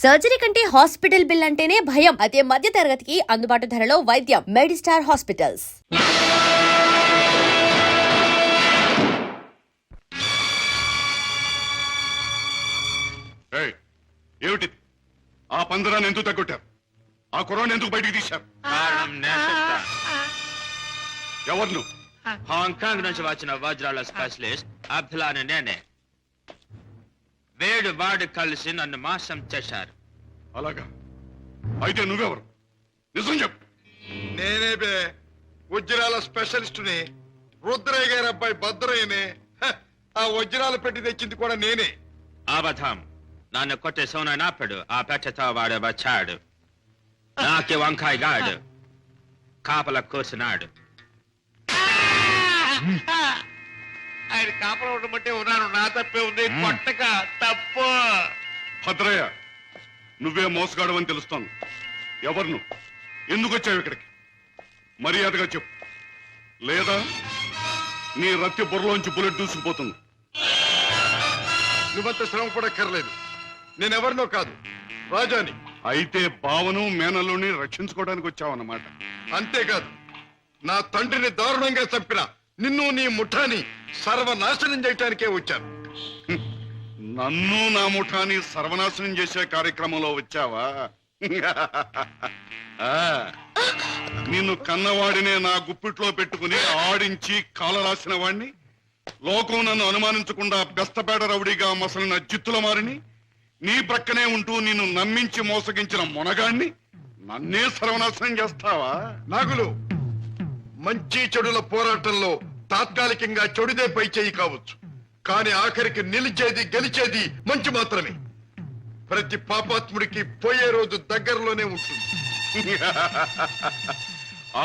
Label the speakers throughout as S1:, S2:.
S1: Surgery కంటే hospital bill అంటేనే భయం. అదే మధ్య తరగతికి అందుబాటు ధరలో వైద్యం. Medistar hospitals.
S2: ఏమిటి ఆ పందరాన్ని ఎందుకు తగ్గొట్టారు? ఆ కుర్రాన్ని ఎందుకు బయటికి తీశారు? ఎవరు నువ్వు?
S3: హాంకాంగ్ నుంచి వచ్చిన వజ్రాల స్పెషలిస్ట్ అబ్దుల్లా నేనే. వేడు వాడు కలిసి నన్ను మోసం చేశారు.
S2: అలాగా? అయితే నువ్వెవరు? నిజం చెప్పు.
S4: నేనే బే వజ్రాల స్పెషలిస్టుని. రుద్రయ్య గారి అబ్బాయి భద్రయ్యనే. ఆ వజ్రాలు పెట్టి తెచ్చింది కూడా నేనే.
S3: అబద్ధం. నన్ను కొట్టే సోనప్పుడు ఆ పెట్టెతో వాడు వచ్చాడు. నాకి వంకాయ గాడు కాపల కూర్చున్నాడు.
S4: ఆయన కాపలా ఉండమంటే ఉన్నాను. నా తప్పే ఉంది. కొట్టక తప్పు.
S2: భద్రయ్య, నువ్వే మోసగాడు అని తెలుస్తాను. ఎవరు నువ్వు? ఎందుకు వచ్చావు ఇక్కడికి? మర్యాదగా చెప్పు, లేదా నీ రత్తి బుర్రలోంచి బుల్లెట్ దూసుకుపోతుంది.
S4: నువ్వంత శ్రమ పడక్కర్లేదు. నేనెవరినో కాదు, రాజాని.
S2: అయితే బావను మేనల్లుని రక్షించుకోవడానికి వచ్చావన్నమాట.
S4: అంతేకాదు, నా తండ్రిని దారుణంగా చంపిన నిన్ను నీ ముఠాని సర్వనాశనం చేయటానికే వచ్చాను.
S2: నన్ను నా ముఠాని సర్వనాశనం చేసే కార్యక్రమంలో వచ్చావా? నిన్ను కన్నవాడినే నా గుప్పిట్లో పెట్టుకుని ఆడించి కాల రాసిన వాడిని, లోకం నన్ను అనుమానించకుండా బెస్తపేట రౌడీగా మసలిన జిత్తుల మారిని, నీ ప్రక్కనే ఉంటూ నిన్ను నమ్మించి మోసగించిన మొనగాణ్ణి నన్నే సర్వనాశనం చేస్తావా?
S4: నాగులు, మంచి చెడుల పోరాటంలో తాత్కాలికంగా చెడుదే పై చేయి కావచ్చు, కానీ ఆఖరికి నిలిచేది గెలిచేది మంచి మాత్రమే. ప్రతి పాపాత్ముడికి పోయే రోజు దగ్గరలోనే ఉంటుంది.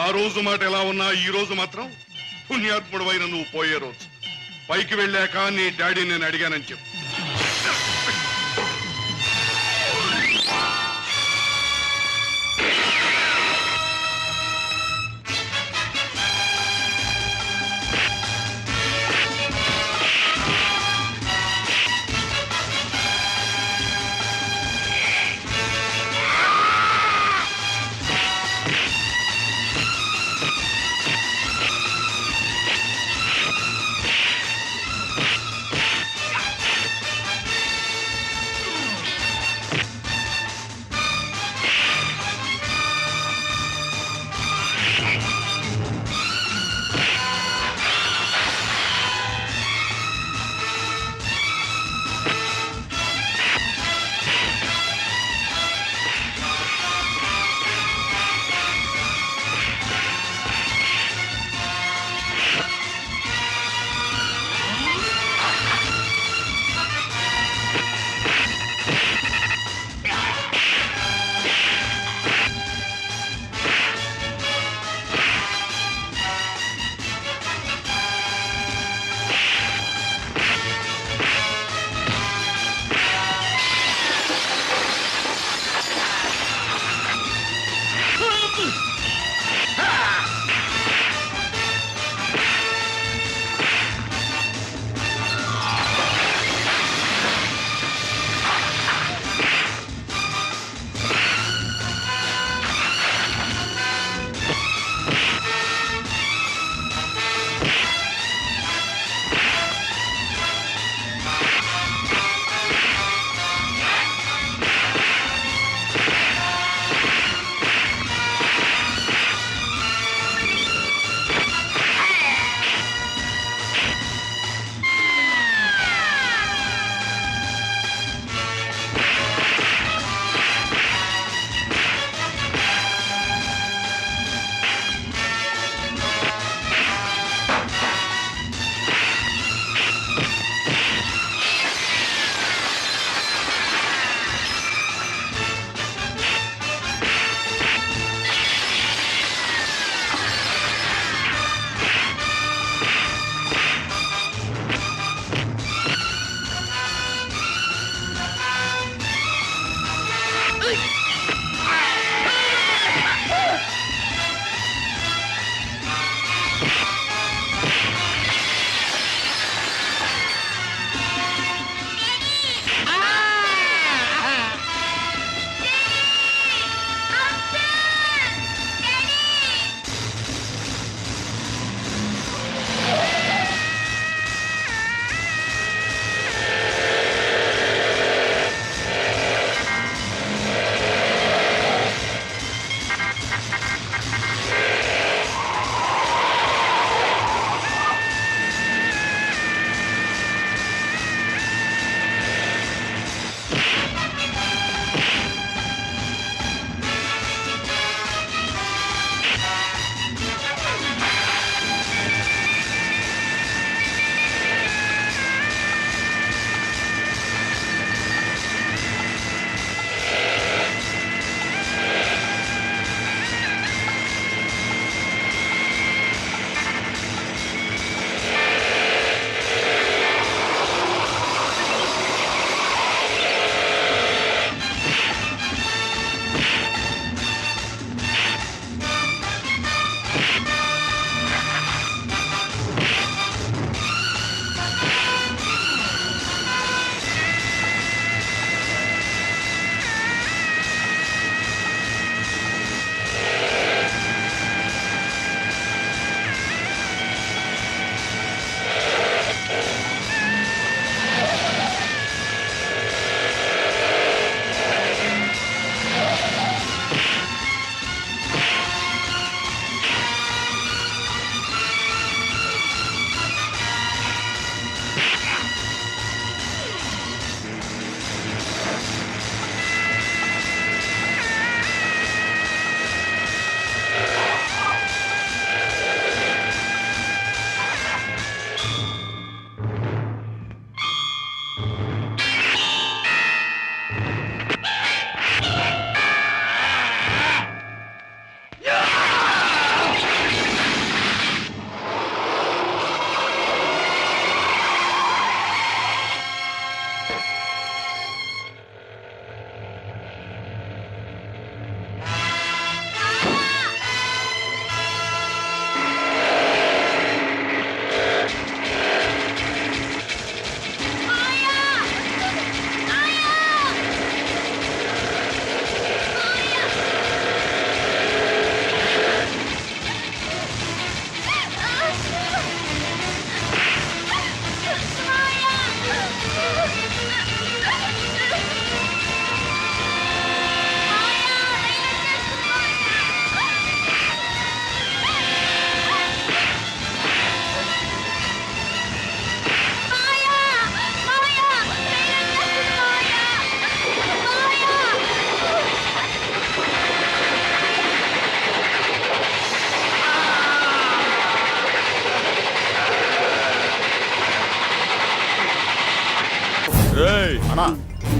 S2: ఆ రోజు మాట ఎలా ఉన్నా ఈ రోజు మాత్రం పుణ్యాత్ముడు అయిన నువ్వు పోయే రోజు. పైకి వెళ్ళాక నీ డాడీ నేను అడిగానని చెప్పు.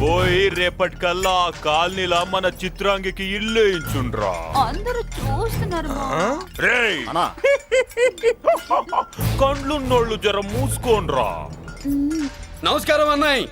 S5: పోయి రేపటికల్లా ఆ కాలనీలా మన చిత్రాంగికి ఇల్లు ఇచ్చుండ్రా.
S1: అందరూ చూస్తున్నారు
S5: రేయ్ కండ్లున్నోళ్ళు జర మూసుకోండ్రా.
S6: నమస్కారం అన్నాయ్.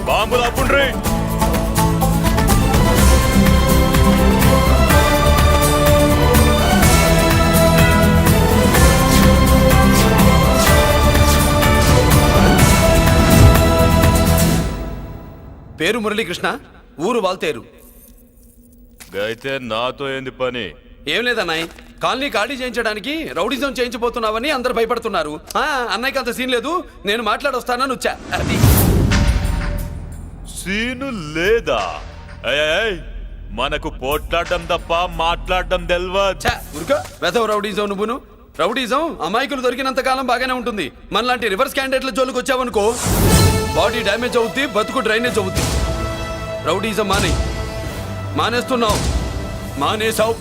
S5: బాంబులు ఆపుండ్రి.
S6: పేరు మురళీకృష్ణ, ఊరు వాల్తేరు.
S5: అయితే నాతో ఏంది పని?
S6: ఏం లేదన్నాయ్, కాలనీ ఖాళీ చేయించడానికి రౌడిజం చేయించబోతున్నావని అందరు భయపడుతున్నారు. అన్నయ్యకి అంత సీన్ లేదు, నేను మాట్లాడొస్తానని వచ్చా. అది
S5: సీను లేదా? ఏయ్, మనకు పోట్లాడడం తప్ప మాట్లాడడం తెల్వా.
S6: ఉరుకో వెధవ రౌడిజం. నువ్వును రౌడిజం అమాయకులు దొరికినంత కాలం బాగానే ఉంటుంది. మనలాంటి రివర్స్ క్యాండిడేట్ల జోలికి వచ్చావనుకో బాడీ డ్యామేజ్ అవుద్ది, బతుకు డ్రైనేజ్ అవుద్ది. రౌడీజం మానేస్తున్నావు, మానేసావు.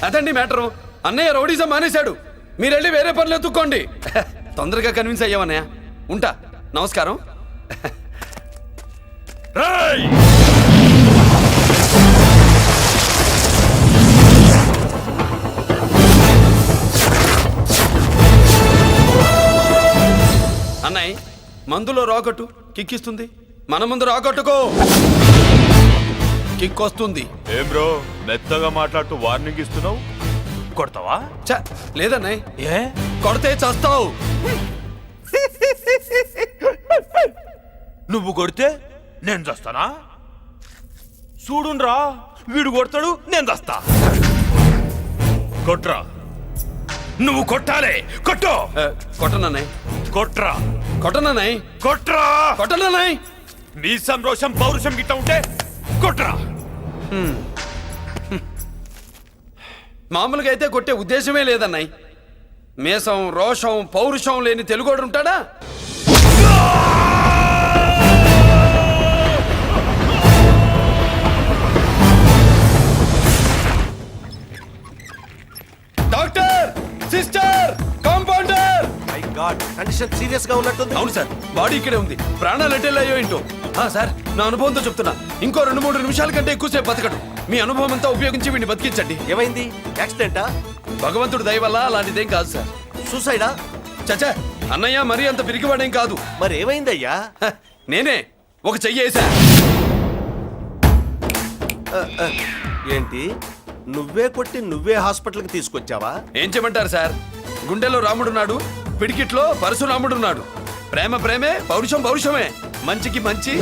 S6: అదండి మ్యాటరు. అన్నయ్య రౌడీజం మానేశాడు, మీరెళ్ళి వేరే పనులు ఎత్తుక్కోండి. తొందరగా కన్విన్స్ అయ్యావన్నయ్య. ఉంటా, నమస్కారం.
S5: రేయ్!
S6: అన్నయ్య మందులో రాకట్టు కిక్కిస్తుంది, మన ముందు రాకట్టుకో కిక్ వస్తుంది.
S5: ఏం బ్రో మెత్తగా మాట్లాడుతూ వార్నింగ్ ఇస్తున్నావు? కొడతావా?
S6: లేదన్నయ్య,
S5: ఏ
S6: కొడితే చస్తావు.
S5: నువ్వు కొడితే నేను చస్తానా? చూడుండ్రా, వీడు కొడతాడు, నేను చస్తా. కొట్రా, నువ్వు కొట్టాలి. కొట్టు.
S6: కొట్టనన్నయ్య,
S5: కొట్రా,
S6: కొట్టనన్నయ్య,
S5: కొట్రా,
S6: కొట్టనన్నయ్య.
S5: నీ సంతోషం పౌరుషం గిట్ట ఉంటే కొట్రా.
S6: మామూలుగా అయితే కొట్టే ఉద్దేశమే లేదన్నయ్య. మేషం రోషం పౌరుషం లేని తెలుగోడు ఉంటాడా? Doctor, sister, compounder.
S7: My God, condition serious గా ఉన్నట్టుంది.
S6: అవును సార్, బాడీ ఇక్కడే ఉంది. ప్రాణాలు ఎట్టెళ్ళాయో ఏంటో. సార్, నా అనుభవంతో చెప్తున్నా, ఇంకో 2-3 నిమిషాల కంటే ఎక్కువసేపు బతకడు. మీ అనుభవం అంతా ఉపయోగించి వీడిని బతికించండి.
S7: ఏమైంది? యాక్సిడెంటా?
S6: భగవంతుడు దయ వల్ల అలాంటిదేం కాదు సార్.
S7: సూసైడా?
S6: చచ్చా, అన్నయ్య మరీ అంత పిరికివాడేం కాదు.
S7: మరి ఏమైందయ్యా?
S6: నేనే ఒక చెయ్యేసా.
S7: ఏంటి, నువ్వే కొట్టి నువ్వే హాస్పిటల్కి తీసుకొచ్చావా?
S6: ఏం చేయమంటారు సార్, గుండెలో రాముడున్నాడు, పిడికిట్లో పరశురాముడున్నాడు. ప్రేమ ప్రేమే, పౌరుషం పౌరుషమే. మంచికి మంచి,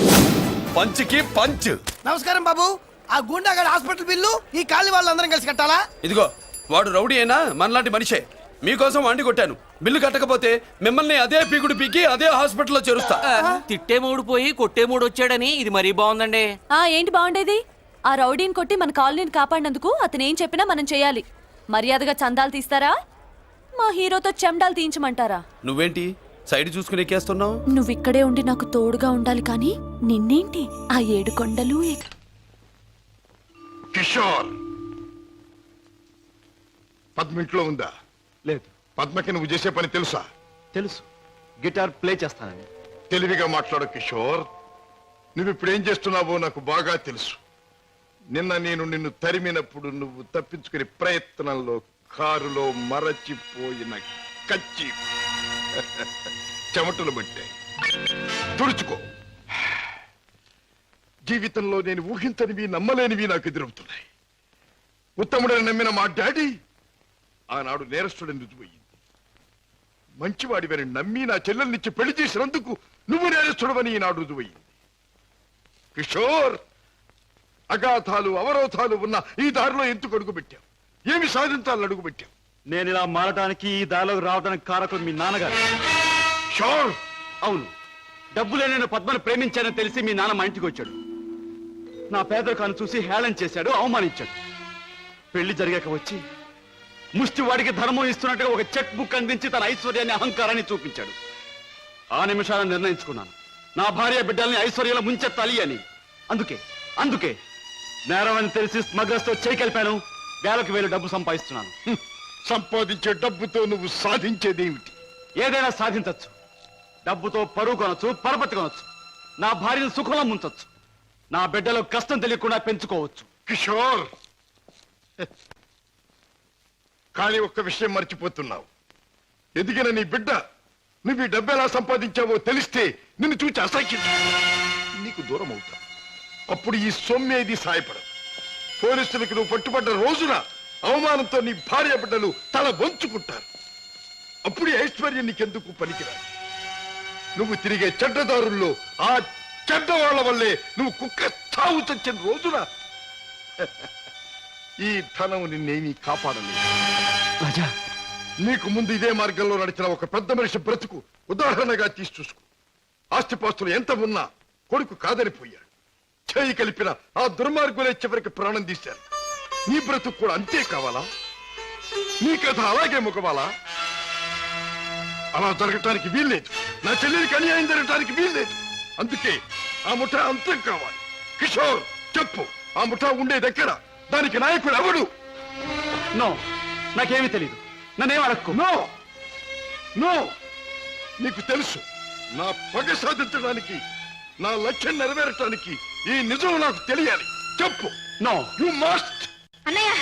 S6: పంచికి పంచ్.
S8: నమస్కారం బాబు. ఆ గుండాగడ్ హాస్పిటల్ బిల్లు ఈ కాలి వాళ్ళందరం కలిసి కట్టాలా?
S6: ఇదిగో, వాడు రౌడీ అయినా మనలాంటి మనిషే. మీకోసం వండి కొట్టాను. బిల్లు కట్టకపోతే మిమ్మల్ని అదే పీకుడు పీకి అదే హాస్పిటల్లో చేరుస్తా.
S9: తిట్టే మూడు పోయి కొట్టే మూడు వచ్చాడని ఇది మరీ బాగుందండి.
S1: ఏంటి బాగుండేది? ఆ రౌడీని కొట్టి మన కాలనీని కాపాడినందుకు అతను ఏం చెప్పినా మనం చేయాలి. మర్యాదగా చందాలు తీస్తారా, మా హీరోతో చెండాలు తీయించమంటారా?
S6: నువ్వేంటి సైడ్ చూసుకుని ఎక్కేస్తున్నావు?
S1: నువ్వు ఇక్కడే ఉండి నాకు తోడుగా ఉండాలి, కానీ నిన్నేంటి ఆ 7 కొండలు
S4: కిషోర్, పద్మింట్లో ఉందా?
S10: లేదు.
S4: పద్మకి నువ్వు చేసే పని తెలుసా?
S10: తెలుసు, గిటార్ ప్లే చేస్తానని.
S4: తెలివిగా మాట్లాడు కిషోర్. నువ్వు ఇప్పుడు ఏం చేస్తున్నావో నాకు బాగా తెలుసు. నిన్న నేను నిన్ను తరిమినప్పుడు నువ్వు తప్పించుకునే ప్రయత్నంలో కారులో మరచిపోయిన కచ్చి చెమటలు పట్టాయి. తుడుచుకో. జీవితంలో నేను ఊహించనివి నమ్మలేనివి నాకు ఎదురవుతున్నాయి. ఉత్తముడని నమ్మిన మా డాడీ ఆనాడు నేరస్తుడని రుజువయ్యింది. మంచివాడివని నమ్మి నా చెల్లెల్నిచ్చి పెళ్లి చేసినందుకు నువ్వు నేరస్తుడవని ఈనాడు రుజువయ్యింది. కిషోర్, అగాధాలు అవరోధాలు ఉన్న ఈ దారిలో ఎందుకు అడుగు పెట్టావు? ఏమి సాధించాలని అడుగు పెట్టావు?
S10: నేను ఇలా మారడానికి, ఈ దారిలోకి రావడానికి కారకులు మీ నాన్నగారు.
S4: షోర్.
S10: అవును, డబ్బులే నేను పద్మను ప్రేమించానని తెలిసి మీ నాన్న మా ఇంటికి వచ్చాడు. నా పేదరికాన్ని చూసి హేళన చేశాడు, అవమానించాడు. పెళ్లి జరిగాక వచ్చి ముష్టి వాడికి ధర్మం ఇస్తున్నట్టుగా ఒక చెక్ బుక్ అందించి తన ఐశ్వర్యాన్ని అహంకారాన్ని చూపించాడు. ఆ నిమిషాలను నిర్ణయించుకున్నాను, నా భార్య బిడ్డల్ని ఐశ్వర్యంలో ముంచెత్తాలి అని. అందుకే నేరం అని తెలిసి స్మగ్లర్స్ తో చేయి కలిపాను. వేలకు వేలు డబ్బు సంపాదిస్తున్నాను.
S4: సంపాదించే డబ్బుతో నువ్వు సాధించేదేమిటి?
S10: ఏదైనా సాధించొచ్చు. డబ్బుతో పరువు కొనొచ్చు, పరపతి కొనొచ్చు, నా భార్యను సుఖంలో ముంచొచ్చు, నా బిడ్డలో కష్టం తెలియకుండా పెంచుకోవచ్చు.
S4: కిషోర్, కానీ ఒక్క విషయం మర్చిపోతున్నావు. ఎదిగిన నీ బిడ్డ నువ్వు ఈ డబ్బు ఎలా సంపాదించావో తెలిస్తే నిన్ను చూచి అసహ్యం నీకు దూరం అవుతా. అప్పుడు ఈ సొమ్మేది సాయపడదు. పోలీసులకు నువ్వు పట్టుబడ్డ రోజున అవమానంతో నీ భార్య బిడ్డలు తల వంచుకుంటారు. అప్పుడు ఈ ఐశ్వర్యం నీకెందుకు పనికిరాదు. నువ్వు తిరిగే చెడ్డదారుల్లో ఆ చెడ్డవాళ్ల వల్లే నువ్వు కుక్క చావు చచ్చిన రోజున ఈ ధనం నిన్నేమీ కాపాడలేదు.
S10: రాజా,
S4: నీకు ముందు ఇదే మార్గంలో నడిచిన ఒక పెద్ద మనిషి బ్రతుకు ఉదాహరణగా తీసి చూసుకో. ఆస్తిపాస్తులు ఎంత ఉన్నా కొడుకు కాదనిపోయాడు. చేయి కలిపిన ఆ దుర్మార్గులే చివరికి ప్రాణం తీశారు. నీ బ్రతుకు కూడా అంతే కావాలా? నీ కథ అలాగే ముగవాలా? అలా జరగటానికి వీల్లేదు. నా చెల్లెలికి అన్యాయం జరగటానికి వీల్లేదు. అందుకే ఆ ముఠా అంతం కావాలి. కిషోర్, చెప్పు, ఆ ముఠా ఉండేదెక్కడ? దానికి నాయకుడు ఎవడు?
S10: నో, నాకేమీ తెలీదు. నన్నేం అడక్కు.
S4: నో నో, నీకు తెలుసు. నా పగ సాధించడానికి, నా లక్ష్యం నెరవేరటానికి ఈ నిజం నాకు తెలియాలి. చెప్పు.
S10: No,
S4: you must.
S1: అన్నయ్య,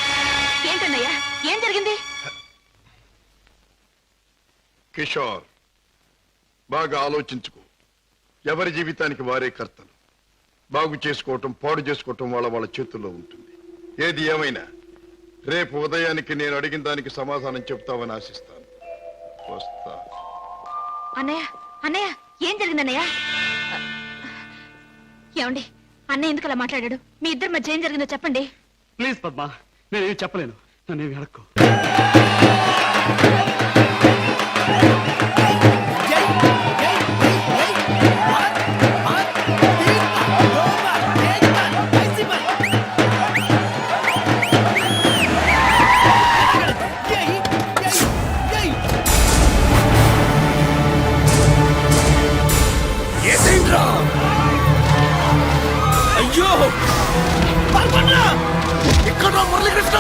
S1: ఏంటన్నయ్య, ఏం జరిగింది?
S4: కిషోర్, బాగా ఆలోచించుకో. ఎవరి జీవితానికి వారే కర్తలు. బాగు చేసుకోవటం, పాడు చేసుకోవటం వాళ్ళ చేతుల్లో ఉంటుంది. ఏది ఏమైనా రేపు ఉదయానికి నేను అడిగిన దానికి సమాధానం చెప్తావని ఆశిస్తాను. వస్తా.
S1: అన్నయ్య, ఏం జరిగిందన్నయ్య? ఏమండి, అన్నయ్య ఎందుకు అలా మాట్లాడాడు? మీ ఇద్దరి మధ్య ఏం జరిగిందో చెప్పండి.
S10: ప్లీజ్ పద్మ, నేనేమి చెప్పలేను. నన్నేమి అడక్కు.
S8: అయ్యో ఇక్కడ మురళీకృష్ణ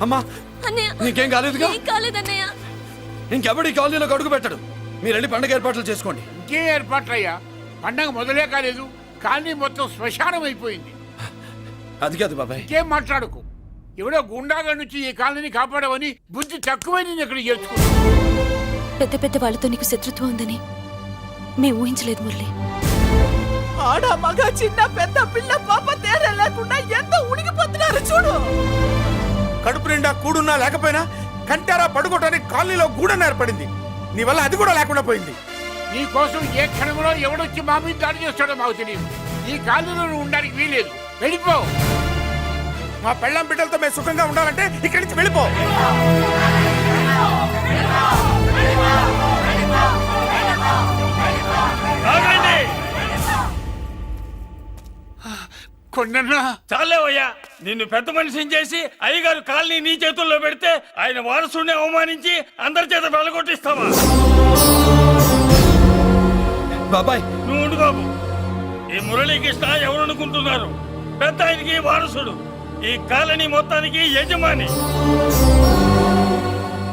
S6: అమ్మా
S1: అన్నయ్య
S6: నీకేం కాలేదుగా?
S1: ఏం కాలేదన్నయ్య.
S6: ఇంకెవడి కాలనీలో అడుగు పెట్టడు. మీరు వెళ్ళి పండగ ఏర్పాట్లు చేసుకోండి.
S11: ఇంకే ఏర్పాట్లయ్యా? పండగ మొదలే కాలేదు, కానీ మొత్తం శ్మశానం అయిపోయింది.
S6: అది కాదు బాబాయ్.
S11: ఇంకేం మాట్లాడుకు. ఎవడో గుండాగా నుంచి ఈ కాలనీని కాపాడవని బుద్ధి తక్కువై నేను ఇక్కడ చేర్చుకున్నా.
S1: పెద్ద పెద్ద వాళ్ళతో నీకు శత్రుత్వం ఉందని మేము ఊహించలేదు మురళి.
S8: ఆడ మగ చిన్న పెద్ద పిల్ల పాప తేడా లేకుండా ఎంత ఉడికిపోతున్నారు చూడు.
S10: కడుపు నిండా కూడున్నా లేకపోయినా కంటారా పడుకోవటానికి కాలనీలో గూడెం ఏర్పడింది. నీ వల్ల అది కూడా లేకుండా పోయింది.
S11: నీ కోసం ఏ క్షణంలో ఎవడొచ్చి మా మీద దాడి చేస్తాడో మాకు తెలియదు. ఈ కాలనీలో నువ్వు ఉండడానికి వీలేదు. వెళ్ళిపో.
S10: మా పెళ్ళాం బిడ్డలతో మేము సుఖంగా ఉండాలంటే ఇక్కడి నుంచి వెళ్ళిపో.
S11: కొండన్నా
S3: చాలేవయ్యా, నిన్ను పెద్ద మనిషిని చేసి అయ్యగారు కాలనీ నీ చేతుల్లో పెడితే ఆయన వారసుని అవమానించి అందరి చేత వెళ్ళగొట్టిస్తావా?
S6: బాబాయ్
S3: నువ్వు ఉండు బాబు. ఈ మురళీకృష్ణ ఎవరనుకుంటున్నారు? పెద్ద ఆయనకి వారసుడు, ఈ కాలనీ మొత్తానికి యజమాని.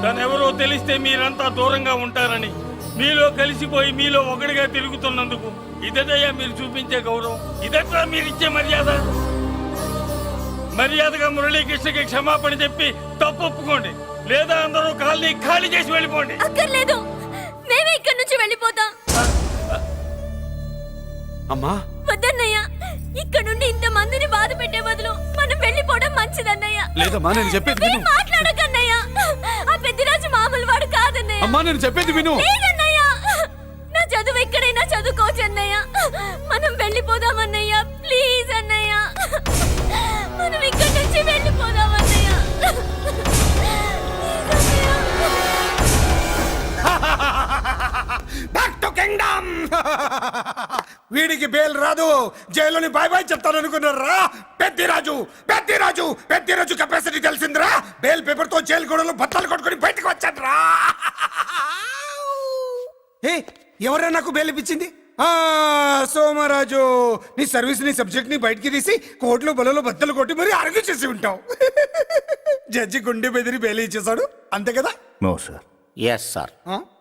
S3: తనెవరో తెలిస్తే మీరంతా దూరంగా ఉంటారని మీలో కలిసిపోయి మీలో ఒకటిగా తిరుగుతున్నందుకు ఇదటయ్యా మీరు చూపించే గౌరవం, ఇదట్లా మీరిచ్చే మర్యాద. మర్యాదగా మురళీకృష్ణకి క్షమాపణ చెప్పి తప్పు ఒప్పుకోండి, లేదా అందరూ కాలనీ ఖాళీ చేసి వెళ్ళిపోండి.
S1: అక్కర్లేదు, మేమే ఇక్కడి నుంచి వెళ్ళిపోతాం.
S6: అమ్మా
S1: వద్దన్నయ్య, ఇక్కడ నుండి ఇంత మందిని బాధ పెట్టే బదులు మనం వెళ్ళిపోవడం మంచిదన్నయ్య.
S6: లేదమ్మా, నేను చెప్పేది విను.
S1: మాట్లాడకన్నయ్య, ఆ పెద్దిరాజు మామూలు వాడు కాదన్నయ్య.
S6: అమ్మా నేను చెప్పేది విను.
S1: లేదన్నయ్య, నా చదువు ఎక్కడైనా చదువుకోవచ్చు అన్నయ్య. మనం వెళ్ళిపోదామన్నయ్య, ప్లీజ్ అన్నయ్య. మనం ఇక్కడి నుంచి వెళ్ళిపోదామన్నయ్య.
S10: Back to kingdom. వీడికి బెయిల్ రాదు, జైల్లోని బాయ్ బాయ్ చెప్తాను అనుకున్నారా? పెద్దిరాజు పెద్దిరాజు పెద్దిరాజు కెపాసిటీ తెలిసిందిరా. బెయిల్ పేపర్ తో జైలు గోడలు బట్టలు కొట్టుకుని బయటకు వచ్చాడ్రా. ఎవరా నాకు బెయిల్ ఇప్పించింది? సోమరాజు, నీ సర్వీస్ నీ సబ్జెక్ట్ ని బయటికి తీసి కోర్టులో బలలో బద్దలు కొట్టి మరి అరుగు చేసి ఉంటావు. జడ్జి గుండె బెదిరి బెయిల్ ఇచ్చేసాడు, అంతే కదా?
S12: No sir.
S7: Yes sir.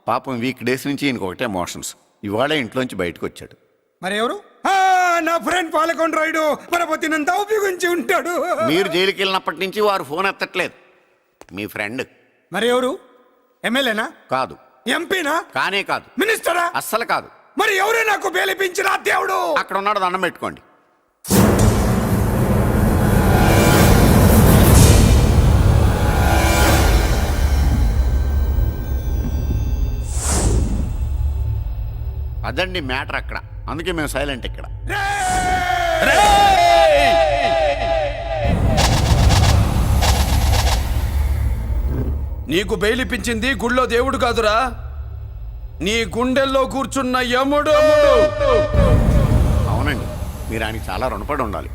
S12: పాపం వీక్ డేస్ నుంచి ఈయనకు ఒకటే మోషన్స్. ఇవాళ ఇంట్లోంచి బయటకు వచ్చాడు.
S10: మరి ఎవరు? నా ఫ్రెండ్ పాలకొండ రాయుడు పరపతినంతా ఉపయోగించి ఉంటాడు.
S12: మీరు జైలుకి వెళ్ళినప్పటి నుంచి వారు ఫోన్ ఎత్తట్లేదు. మీ ఫ్రెండ్.
S10: మరి ఎవరు? ఎమ్మెల్యేనా?
S12: కాదు.
S10: ఎంపీనా?
S12: కానే కాదు.
S10: మినిస్టరా?
S12: అస్సలు కాదు.
S10: మరి ఎవరే నాకు బేలిపించిన దేవుడు?
S12: అక్కడ ఉన్నాడు, దండం పెట్టుకోండి. అదండి మ్యాటర్ అక్కడ. అందుకే మేము సైలెంట్ ఇక్కడ.
S6: నీకు బెయిలిపించింది గుళ్ళో దేవుడు కాదురా, నీ గుండెల్లో కూర్చున్న యముడు.
S12: అవునండి, మీరు ఆయనకి చాలా రుణపడి ఉండాలి.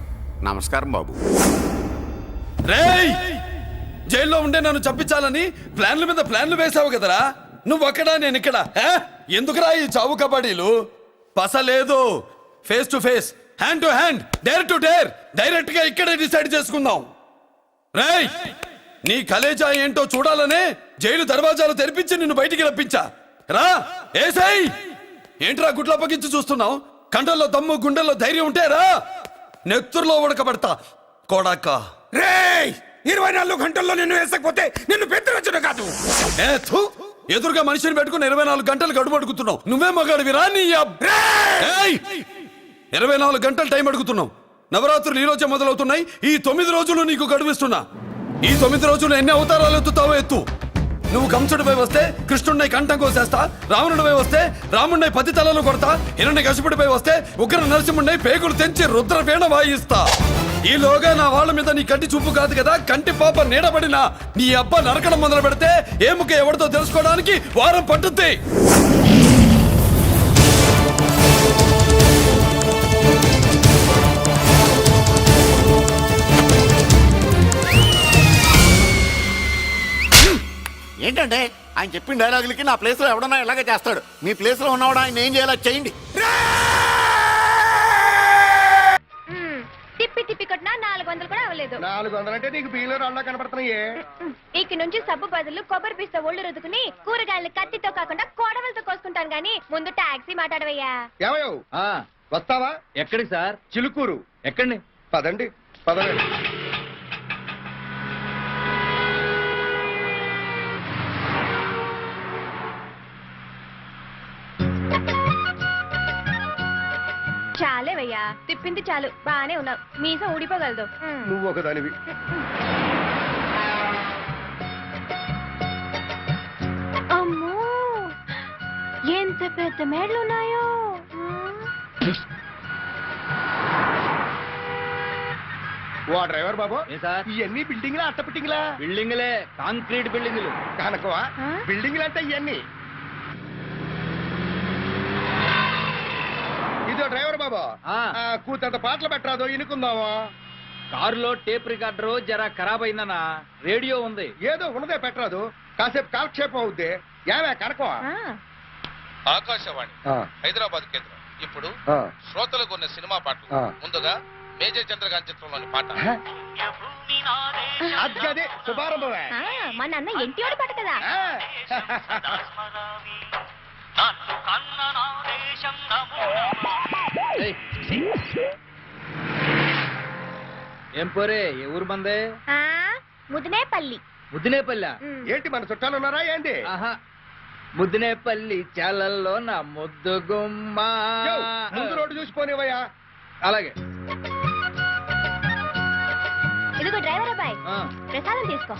S12: నమస్కారం బాబు.
S6: రేయ్, జైల్లో ఉండే నన్ను చంపించాలని ప్లాన్ల మీద ప్లాన్లు వేసావు కదరా. నువ్వక్కడా నేను ఇక్కడ. ఎందుకురా ఈ చావు కబడ్డీలు? పస లేదు, face to face, hand to hand, dare to dare, direct గా ఇక్కడే డిసైడ్ చేసుకుందాం. రేయ్, నీ కలేజా ఏంటో చూడాలనే జైలు దర్వాజాలు తెరిపించి నిన్ను బయటికి రప్పించా. రా ఏసై. ఏంట్రా గుడ్ల పగించి చూస్తున్నావు? కండల్లో దమ్ము గుండెల్లో ధైర్యం ఉంటే రా, నెత్తురులో ఉడకబడతా కొడాక.
S10: రేయ్, 24 గంటల్లో నిన్ను వేసకపోతే నిన్ను పెద్దరొచ్చుడు కాదు.
S6: ఎదురుగా మనిషిని పెట్టుకుని 24 గంటలు గడుపు అడుగుతున్నావు. నువ్వే మగాడివిరా నీ 24 గంటలు టైం అడుగుతున్నావు. నవరాత్రులు ఈ రోజే మొదలవుతున్నాయి. ఈ 9 రోజులు నీకు గడువిస్తున్నా. ఈ 9 రోజులు ఎన్ని అవతారాలు ఎత్తుతావో ఎత్తు. నువ్వు కంసుడిపై వస్తే కృష్ణుడిని కంఠం కోసేస్తా, రావణుడిపై వస్తే రాముడిని 10 తలలు కొడతా, హిరణ్యకశిపుడిపై వస్తే ఉగ్ర నరసింహుడిని పేగులు తెంచి రుద్రవీణ వాయిస్తా. ఈలోగా నా వాళ్ళ మీద నీ కంటి చూపు కాదు కదా, కంటి పాప నీడబడినా నీ అబ్బ నరకడం మొదలు పెడితే ఏముక ఎవరితో తెలుసుకోవడానికి వారం పట్టుద్ది.
S12: ఏంటంటే ఆయన చెప్పిన డైలాగులకి నా ప్లేస్ లో ఎవడన్నా ఇలాగే చేస్తాడు. మీ ప్లేస్ లో ఉన్నవాడు ఆయన ఏం చేయాలో చేయండి.
S13: తిప్పి తిప్పి కొట్టినా 400 కూడా అవ్వలేదు.
S8: లేదు.
S4: 400 అంటే నీకు బియ్యంలో రాళ్ళ కనపడుతున్నాయే.
S8: ఇక నుంచి సబ్బు బదులు కొబ్బరి పిస్త ఒళ్ళు రుద్దుకుని కూరగాయలు కత్తితో కాకుండా కోడవలతో కోసుకుంటాను గానీ ముందు టాక్సీ మాట్లాడవయ్యా.
S4: ఏమయ్యో వస్తావా?
S10: ఎక్కడికి సార్?
S4: చిలుకూరు.
S10: ఎక్కడి?
S4: పదండి పదండి.
S8: చాలేవయ్యా, తిప్పింది చాలు, బానే ఉన్నావు. మీసం ఊడిపోగలదు.
S4: నువ్వు ఒకదానివి.
S8: అమ్మో, ఎంత పెద్ద మేడలు ఉన్నాయో.
S4: ఓ డ్రైవర్ బాబు,
S10: ఏ సార్?
S4: ఇవన్నీ బిల్డింగ్లా అట్ట బిల్డింగ్లా?
S10: బిల్డింగ్లే, కాంక్రీట్ బిల్డింగ్లు.
S4: కనుకవా బిల్డింగ్లు అంటే ఇవన్నీ. ఇదో డ్రైవర్ బాబు, కూతంత పాటలు పెట్టరాదు, ఇనుకుందామా?
S10: కారులో టేప్ రికార్డర్ జరా ఖరాబ్ అయిందనా, రేడియో ఉంది.
S4: ఏదో ఉన్నదే పెట్టరాదు, కాసేపు కాలక్షేపం అవుద్ది. ఏమే కనకవా?
S13: ఆకాశవాణి హైదరాబాద్ కేంద్రం ఇప్పుడు శ్రోతలకు ఉన్న సినిమా పాటలు. ముందుగా మేజర్ చంద్రకాంత్ చిత్రంలోని పాట.
S4: అదే శుభారంభమే.
S8: మా నాన్న ఎంటివాడి పాట కదా.
S10: ఏం పోరే, ఏ ఊరు మందే?
S8: ముదినేపల్లి.
S10: ముద్దినేపల్లి?
S4: ఏంటి మన చుట్టాలు ఉన్నారా ఏంటి?
S10: ఆహా, ముద్దినేపల్లి చాలల్లో నా ముద్దు గుమ్మ.
S4: ముందు రోడ్డు చూసిపోనివయ్యా.
S10: అలాగే.
S8: ఇదిగో డ్రైవర్ అబ్బాయి, ప్రసాదం తీసుకో.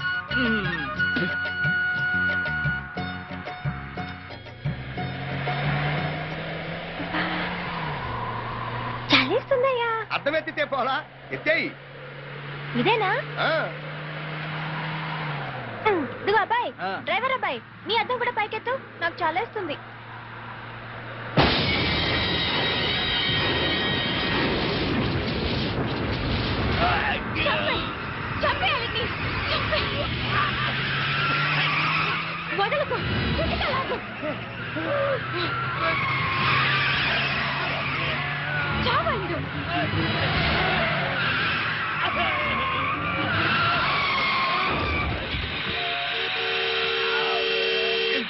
S8: చలిస్తుందయ్యా.
S4: అర్థం ఎత్తితే పోలా, ఎత్తేయి.
S8: ఇదేనా? ఇదిగో అబ్బాయి, డ్రైవర్ అబ్బాయి, నీ అద్దం కూడా పైకెత్తు, నాకు చాలేస్తుంది. వదలకు, చిటికలాగు. చావండు.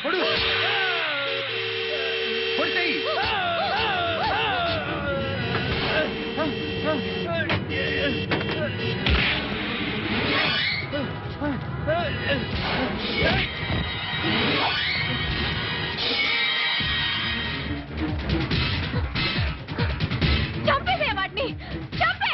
S4: పొడు పొడిచేయి.
S8: చంపేసే వాటిని, చంపే.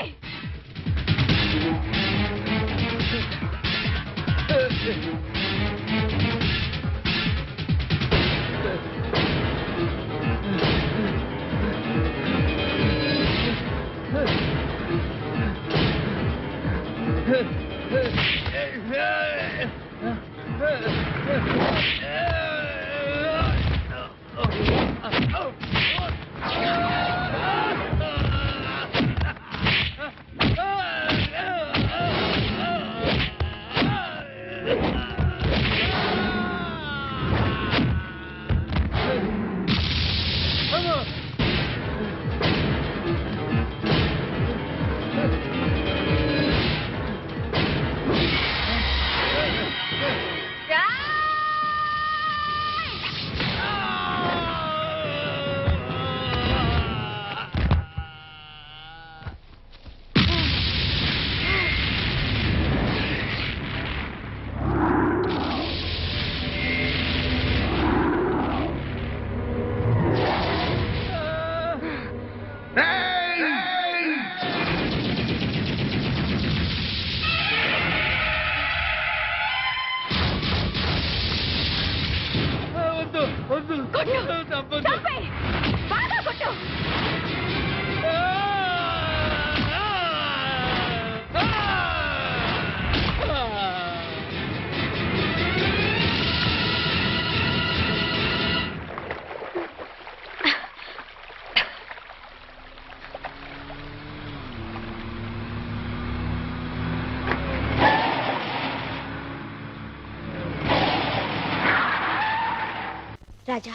S8: రాజా,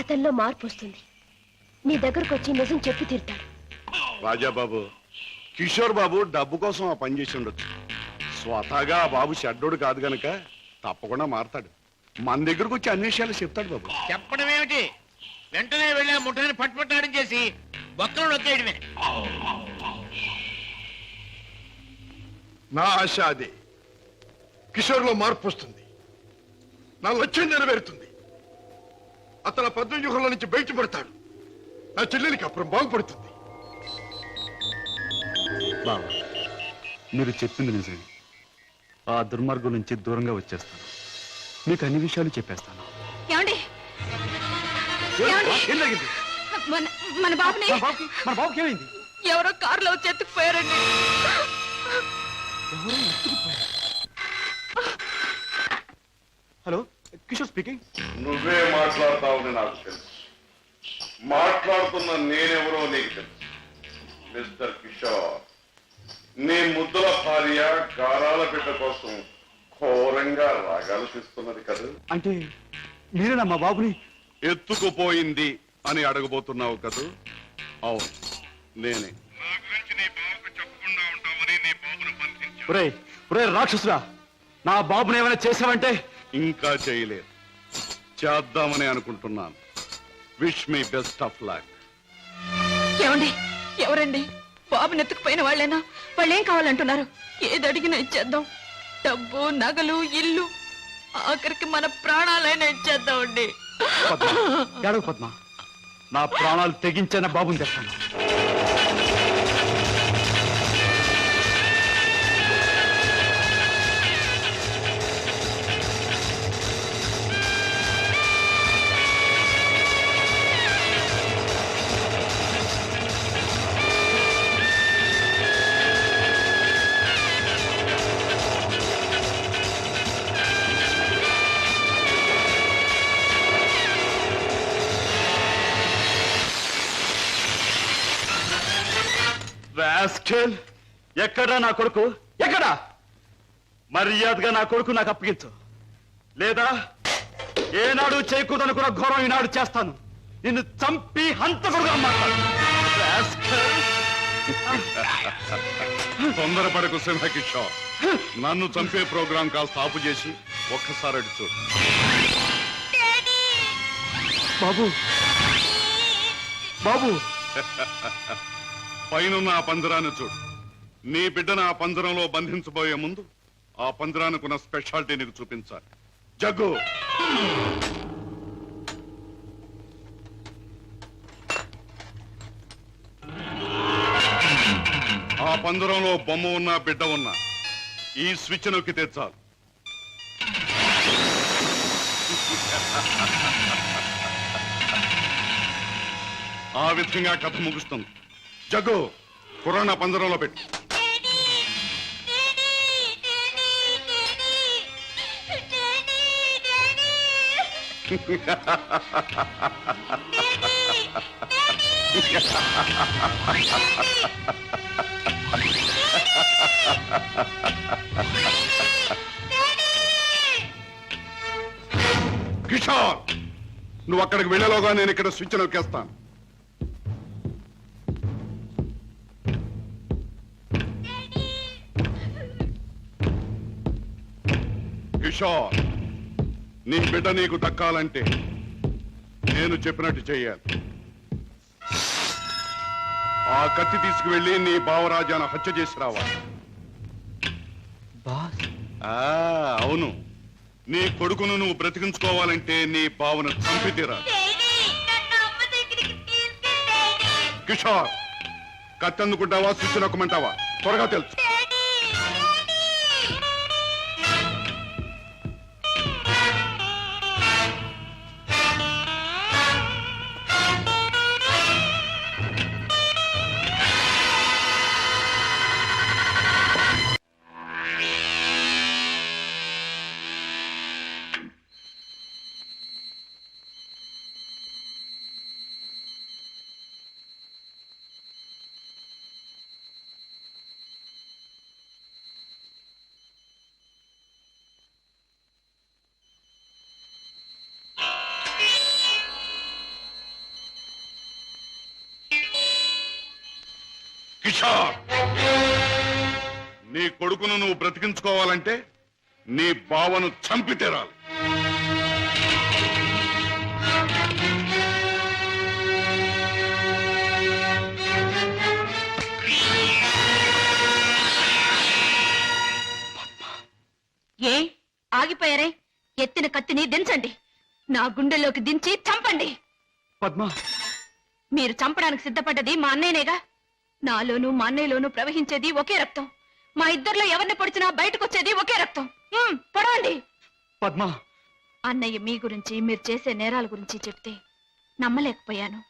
S8: అతనిలో మార్పు వస్తుంది. నీ దగ్గరకు వచ్చి నిజం చెప్పి తీరుతాడు.
S2: రాజాబాబు, కిషోర్ బాబు డబ్బు కోసం ఆ పని చేసి ఉండొచ్చు. స్వతహాగా ఆ బాబు షడ్డోడు కాదు గనక తప్పకుండా మారతాడు. మన దగ్గరకు వచ్చి అన్ని విషయాలు చెప్తాడు బాబు.
S11: చెప్పడం ఏమిటి? వెంటనే వెళ్ళి ఆ ముఠాన్ని పట్టుపట్టాడం చేసి బొక్కలు నొక్కేయడమే.
S4: నా ఆశ అదే. కిషోర్లో మార్పు వస్తుంది, నా లక్ష్యం నెరవేరుతుంది. అతను పద్మవ్యూహంలో నుంచి బయటపడతాడు. నా చెల్లెలికి అప్పుడు బాగుపడుతుంది.
S10: బాబా, మీరు చెప్పింది నిజమే. ఆ దుర్మార్గం నుంచి దూరంగా వచ్చేస్తాను. మీకు అన్ని విషయాలు చెప్పేస్తాను.
S1: ఏమండి
S10: ఏం జరిగింది?
S1: మన బాబుని
S10: మన బాబుకి ఏమైంది?
S1: ఎవరో కారులో వచ్చి ఎత్తుకుపోయారండి.
S10: Hello, Kishore speaking.
S2: నువ్వే మాట్లాడతావని నాకు తెలుసు. మాట్లాడుతున్న నేనెవరో నీకు తెలుసు. మిస్టర్ కిషోర్, నీ ముద్దుల భార్య గారాల బిడ్డ కోసం ఘోరంగా రాగాలు తీస్తున్నది కదా.
S10: అంటే మీరేనా మా బాబుని
S2: ఎత్తుకుపోయింది అని అడగబోతున్నావు కదూ? అవును, నేనే.
S10: ఒరే ఒరే రాక్షసురా, నా బాబుని ఏమైనా చేసావంటే.
S2: ఇంకా చేయలేదు, చేద్దామని అనుకుంటున్నాను. Wish me best of luck.
S1: ఏమండి ఎవరండి? బాబుని ఎత్తుకుపోయిన వాళ్ళేనా? వాళ్ళు ఏం కావాలంటున్నారు? ఏది అడిగినా ఇచ్చేద్దాం. డబ్బు, నగలు, ఇల్లు, ఆఖరికి మన ప్రాణాలైనా ఇచ్చేద్దామండి.
S10: ఏడవ పద్మ, నా ప్రాణాలు తెగించిన బాబుని తెస్తాను. రాస్కెల్, ఎక్కడా నా కొడుకు? ఎక్కడా? మర్యాదగా నా కొడుకు నాకు అప్పగించు, లేదా ఏనాడు చేయకూడదనుకున్న ఘోరం ఈనాడు చేస్తాను. నిన్ను చంపి హంతకుడుగా మాట్లాడు.
S2: తొందరపడకు సింహకిషోర్. నన్ను చంపే ప్రోగ్రాం కాస్త ఆపు చేసి ఒక్కసారి అటు చూడు.
S10: బాబు బాబు,
S2: పైనున్న ఆ పంజరాన్ని చూడు. నీ బిడ్డను ఆ పంజరంలో బంధించబోయే ముందు ఆ పంజరానికున్న స్పెషాలిటీ నీకు చూపించాలి. జగ్గు, ఆ పంజరంలో బొమ్మ ఉన్నా బిడ్డ ఉన్నా ఈ స్విచ్ నొక్కితే చాలు. ఆ విధంగా కథ ముగుస్తుంది. జగ్గు, కుర్రాన్ని పంజరంలో పెట్టు. కిషోర్, నువ్వు అక్కడికి వెళ్ళేలోగా నేను ఇక్కడ స్విచ్ నొక్కేస్తాను. కిషోర్, నీ బిడ్డ నీకు దక్కాలంటే నేను చెప్పినట్టు చెయ్యాలి. ఆ కత్తి తీసుకువెళ్ళి నీ బావరాజాను హత్య చేసి రావాలి. అవును, నీ కొడుకును నువ్వు బ్రతికించుకోవాలంటే నీ బావను చంపి తీరాలి. కిషోర్, కత్తి అందుకుంటావా స్విచ్ నొక్కమంటావా? త్వరగా తెలుసు. కిషోర్, నీ కొడుకును నువ్వు బ్రతికించుకోవాలంటే నీ బావను చంపి తీరాలి.
S1: ఏ ఆగిపోయారే? ఎత్తిన కత్తిని దించండి. నా గుండెల్లోకి దించి చంపండి.
S10: పద్మ,
S1: మీరు చంపడానికి సిద్ధపడ్డది మా అన్నయ్యనేగా. నాలోనూ మా అన్నయ్యలోనూ ప్రవహించేది ఒకే రక్తం. మా ఇద్దరిలో ఎవరిని పొడిచినా బయటకొచ్చేది ఒకే రక్తం. పొడవండి.
S10: పద్మ,
S1: అన్నయ్య మీ గురించి, మీరు చేసే నేరాల గురించి చెప్తే నమ్మలేకపోయాను.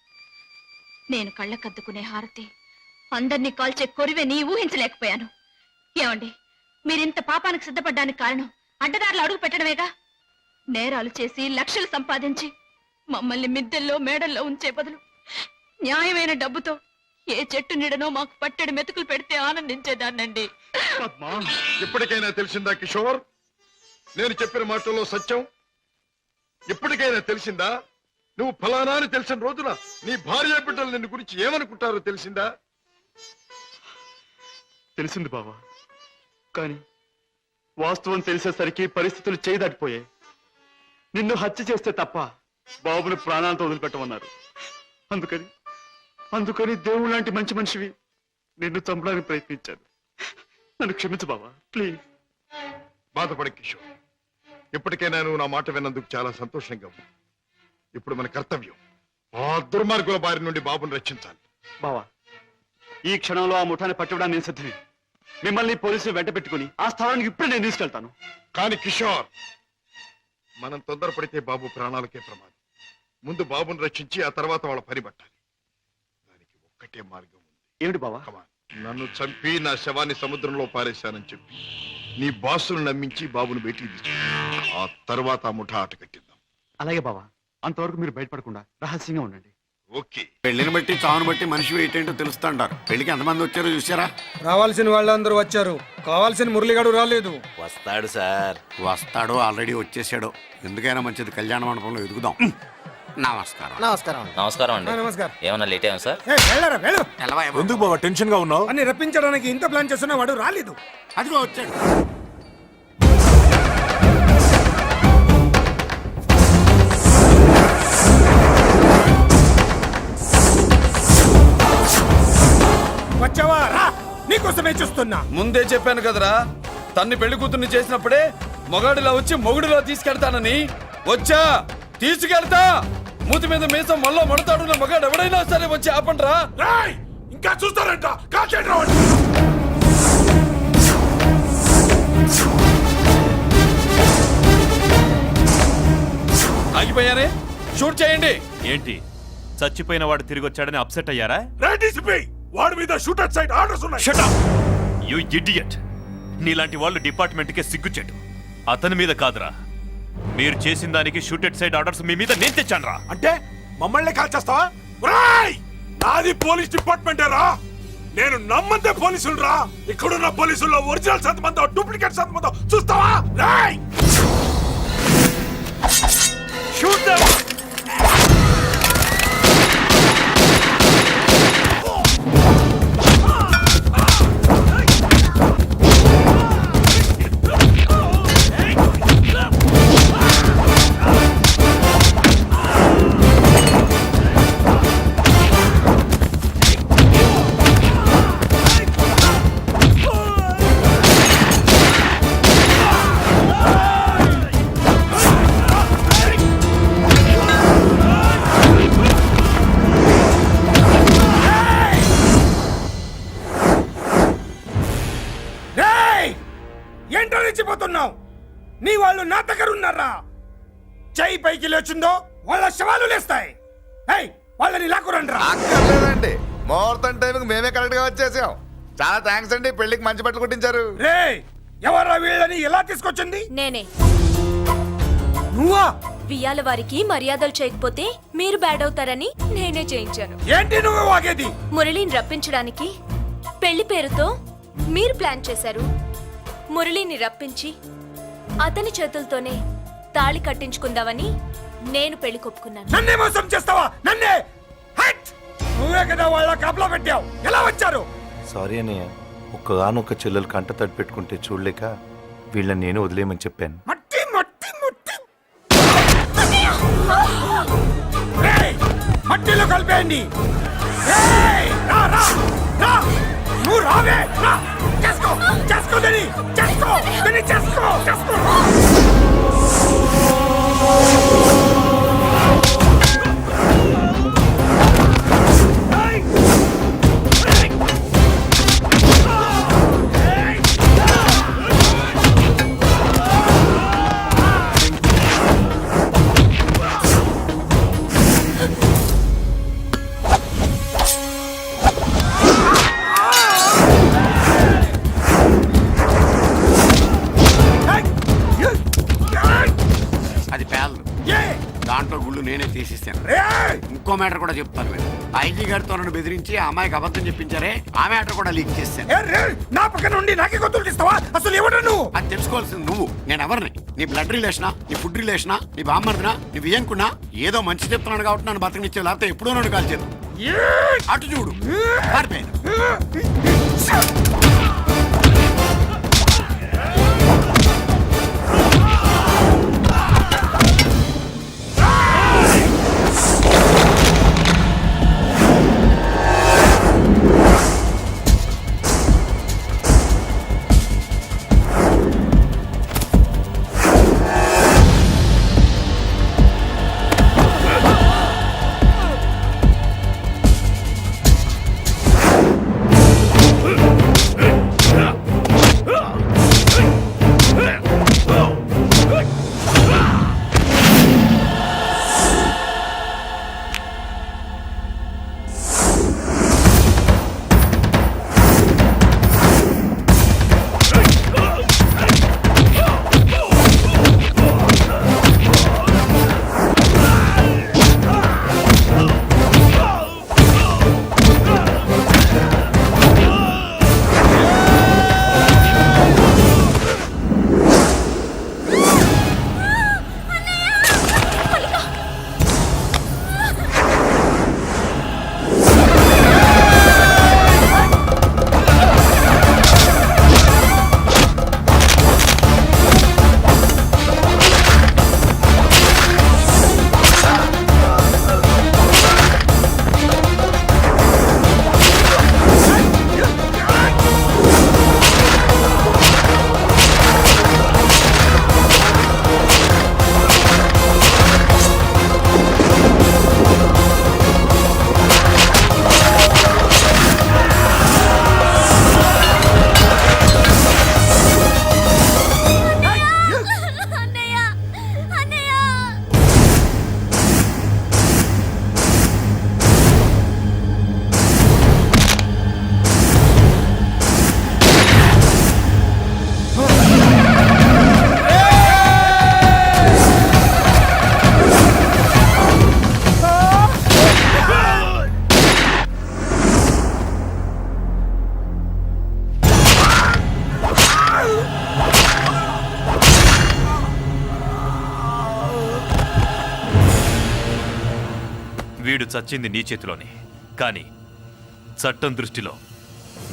S1: నేను కళ్ళకద్దుకునే హారతి, అందర్నీ కాల్చే కొరివే ఊహించలేకపోయాను. ఏమండి, మీరింత పాపానికి సిద్ధపడ్డానికి కారణం అడ్డదారులు అడుగు పెట్టడమేగా. నేరాలు చేసి లక్షలు సంపాదించి మమ్మల్ని మిద్దెల్లో మేడల్లో ఉంచే బదులు న్యాయమైన డబ్బుతో ఏ చెట్టు నీడనో మాకు పట్టెడు మెతుకులు పెడితే ఆనందించేదాన్నండి.
S4: ఇప్పటికైనా తెలిసిందా కిషోర్? నేను చెప్పిన మాటల్లో సత్యం ఇప్పటికైనా తెలిసిందా? నువ్వు ఫలానా అని తెలిసిన రోజున నీ భార్య బిడ్డలు నిన్ను గురించి ఏమనుకుంటారో తెలిసిందా?
S10: తెలిసింది బావా, కానీ వాస్తవం తెలిసేసరికి పరిస్థితులు చేయదాటిపోయాయి. నిన్ను హత్య చేస్తే తప్ప బాబుని ప్రాణాలతో వదిలిపెట్టమన్నారు. అందుకని దేవుడు లాంటి మంచి మనిషివి నిన్ను చంపడానికి ప్రయత్నించాను. నన్ను క్షమించు బావా, ప్లీజ్.
S4: బాధపడి కిషోర్, ఇప్పటికైనా నువ్వు నా మాట విన్నందుకు చాలా సంతోషంగా ఉంది. ఇప్పుడు మన కర్తవ్యం ఆ దుర్మార్గుల బారి నుండి బాబుని రక్షించాలి.
S10: బావా, ఈ క్షణంలో ఆ ముఠాన్ని పట్టుకోవడానికి నేను సిద్ధమే. మిమ్మల్ని పోలీసులు వెంట పెట్టుకుని ఆ స్థానానికి ఇప్పుడే నేను తీసుకెళ్తాను.
S4: కానీ కిషోర్, మనం తొందరపడితే బాబు ప్రాణాలకే ప్రమాదం. ముందు బాబుని రక్షించి ఆ తర్వాత వాళ్ళ పని పట్టాలి. దానికి ఒక్కటే మార్గం ఉంది.
S10: ఏమిటి బావా?
S4: నన్ను చంపి నా శవాన్ని సముద్రంలో పారేశానని చెప్పి నీ బాసును నమ్మించి బాబును బయటికి తీసుకు, ఆ తర్వాత ఆ ముఠా ఆట కట్టిద్దాం.
S10: అలాగే బావా, అంతవరకు మీరు బయటపడకుండా రహస్యంగా ఉండండి.
S4: ఓకే.
S12: పెళ్లిని బట్టి చావును బట్టి మనిషి ఏంటంటో తెలుస్తుంటారు. పెళ్లికి ఎంతమంది వచ్చారో చూసారా?
S11: రావాల్సిన వాళ్ళందరూ వచ్చారు, కావాల్సిన మురళిగాడు రాలేదు.
S7: వస్తాడు సార్.
S12: వస్తాడు, ఆల్రెడీ వచ్చేసాడు. ఎందుకైనా మంచిది కళ్యాణ మండపంలో ఎదుగుదాం. నమస్కారం.
S11: నమస్కారం.
S9: నమస్కారం అండి.
S11: నమస్కారం.
S9: ఏమన్నా లేట్ అయ్యాం సార్?
S11: వెళ్ళరా వెళ్ళు.
S7: ఎందుకు బాబా టెన్షన్ గా ఉన్నావు?
S11: అని రప్పించడానికి ఇంత ప్లాన్ చేస్తున్నా వాడు రాలేదు.
S12: అదిగో వచ్చాడు.
S11: వచ్చావా? రా, నీకోసమే చూస్తున్నా.
S6: ముందే చెప్పాను కదరా, తన్ని పెళ్లి కూతుర్ని చేసినప్పుడే మొగాడిలా వచ్చి మొగుడిలో తీసుకెళ్తానని. వచ్చా, తీసుకెళ్తా. మూతి మీద మీసం మళ్ళా మడతాడున్న మగాడు ఎవడైనా సరే వచ్చి ఆపండ్రా.
S11: ఇంకా చూస్తారంట.
S6: ఆగిపోయానే, షూట్ చేయండి.
S5: ఏంటి చచ్చిపోయిన వాడు తిరిగి వచ్చాడని అప్సెట్ అయ్యారా?
S11: వాడి మీద షూటర్ సైడ్ ఆర్డర్స్ ఉన్నాయి.
S5: Shut up! You idiot! నీలాంటి వాళ్ళు డిపార్ట్మెంట్కే సిగ్గుచెట్టు. అతని మీద కాదురా, మీరు చేసిన దానికి షూటెడ్ సైడ్ ఆర్డర్స్ మీ మీద నేను తెచ్చానురా.
S11: అంటే మమ్మల్ని కాల్ చేస్తావా? నాది పోలీస్ డిపార్ట్మెంటే రా. నేను నమ్మంతే పోలీసులు రా. ఇక్కడున్న పోలీసుల్లో ఒరిజినల్ సత్మంతో డూప్లికేట్ సత్మంతో చూస్తావా?
S5: Shoot them!
S11: ఏంటో రెచ్చిపోతున్నావు? నీ వాళ్ళు నా దగ్గర ఉన్నారా? చెయ్యి పైకి లేచిందో వాళ్ళ శవాలు లేస్తాయి. వాళ్ళని లాక్కురండి రా.
S12: అక్కర్లేదండి, ముహూర్తం టైంకి మేమే కరెక్ట్ గా వచ్చేసాం. చాలా థ్యాంక్స్ అండి, పెళ్లికి మంచి బట్టలు కుట్టించారు.
S11: రే, ఎవరా వీళ్ళని ఎలా తీసుకొచ్చింది?
S8: నేనే.
S11: నువ్వా?
S8: వియ్యాల వారికి మర్యాదలు చేయకపోతే మీరు బ్యాడ్ అవుతారని నేనే చేయించాను.
S11: ఏంటి నువ్వు వాగేది?
S8: మురళిని రప్పించడానికి పెళ్లి పేరుతో మీరు ప్లాన్ చేశారు. మురళిని రప్పించి అతని చేతులతోనే తాళి కట్టించుకుందామని నేను పెళ్లి కొప్పుకున్నాను.
S11: నన్నే మోసం చేస్తావా? నన్నే? నువ్వే కదా వాళ్ళ కాపలా పెట్టావు. ఎలా వచ్చారు?
S7: సారీ అన్నయ్య, ఒక్కగానొక్క చెల్లెలు కంట తడి పెట్టుకుంటే చూడలేక వీళ్ళని నేను వదిలేయమని చెప్పాను.
S11: మట్టిలో కలిపేయండి. నువ్వు రావే, చేసుకో చేసుకో చేసుకో చేసుకో చేసుకో.
S12: అది పేదలు, దాంట్లో గుళ్ళు నేనే తీసిస్తాను. ఇంకో మ్యాటర్ కూడా చెప్తాను. మీరు ఐజీ గారితో నన్ను బెదిరించి ఆ అమ్మాయికి అబద్ధం చెప్పించారే, ఆ మ్యాటర్ కూడా లీక్ చేస్తాను.
S11: నా పక్కన ఉండి నాకే గొంతులు తీస్తావా? అసలు ఎవరు నువ్వు?
S12: అది తెలుసుకోవాల్సింది నువ్వు. నేను ఎవరిని? నీ బ్లడ్ రిలేషనా, నీ ఫుడ్ రిలేషనా, నీ బామ్మర్దినా, నీ వియ్యంకున్నా? ఏదో మంచి చెప్తున్నాను కాబట్టి నన్ను బతకనిచ్చే, లేకపోతే ఎప్పుడో నన్ను కాల్చేది. అటు చూడు, పారిపోయాను.
S5: వీడు చచ్చింది నీ చేతిలోనే, కానీ చట్టం దృష్టిలో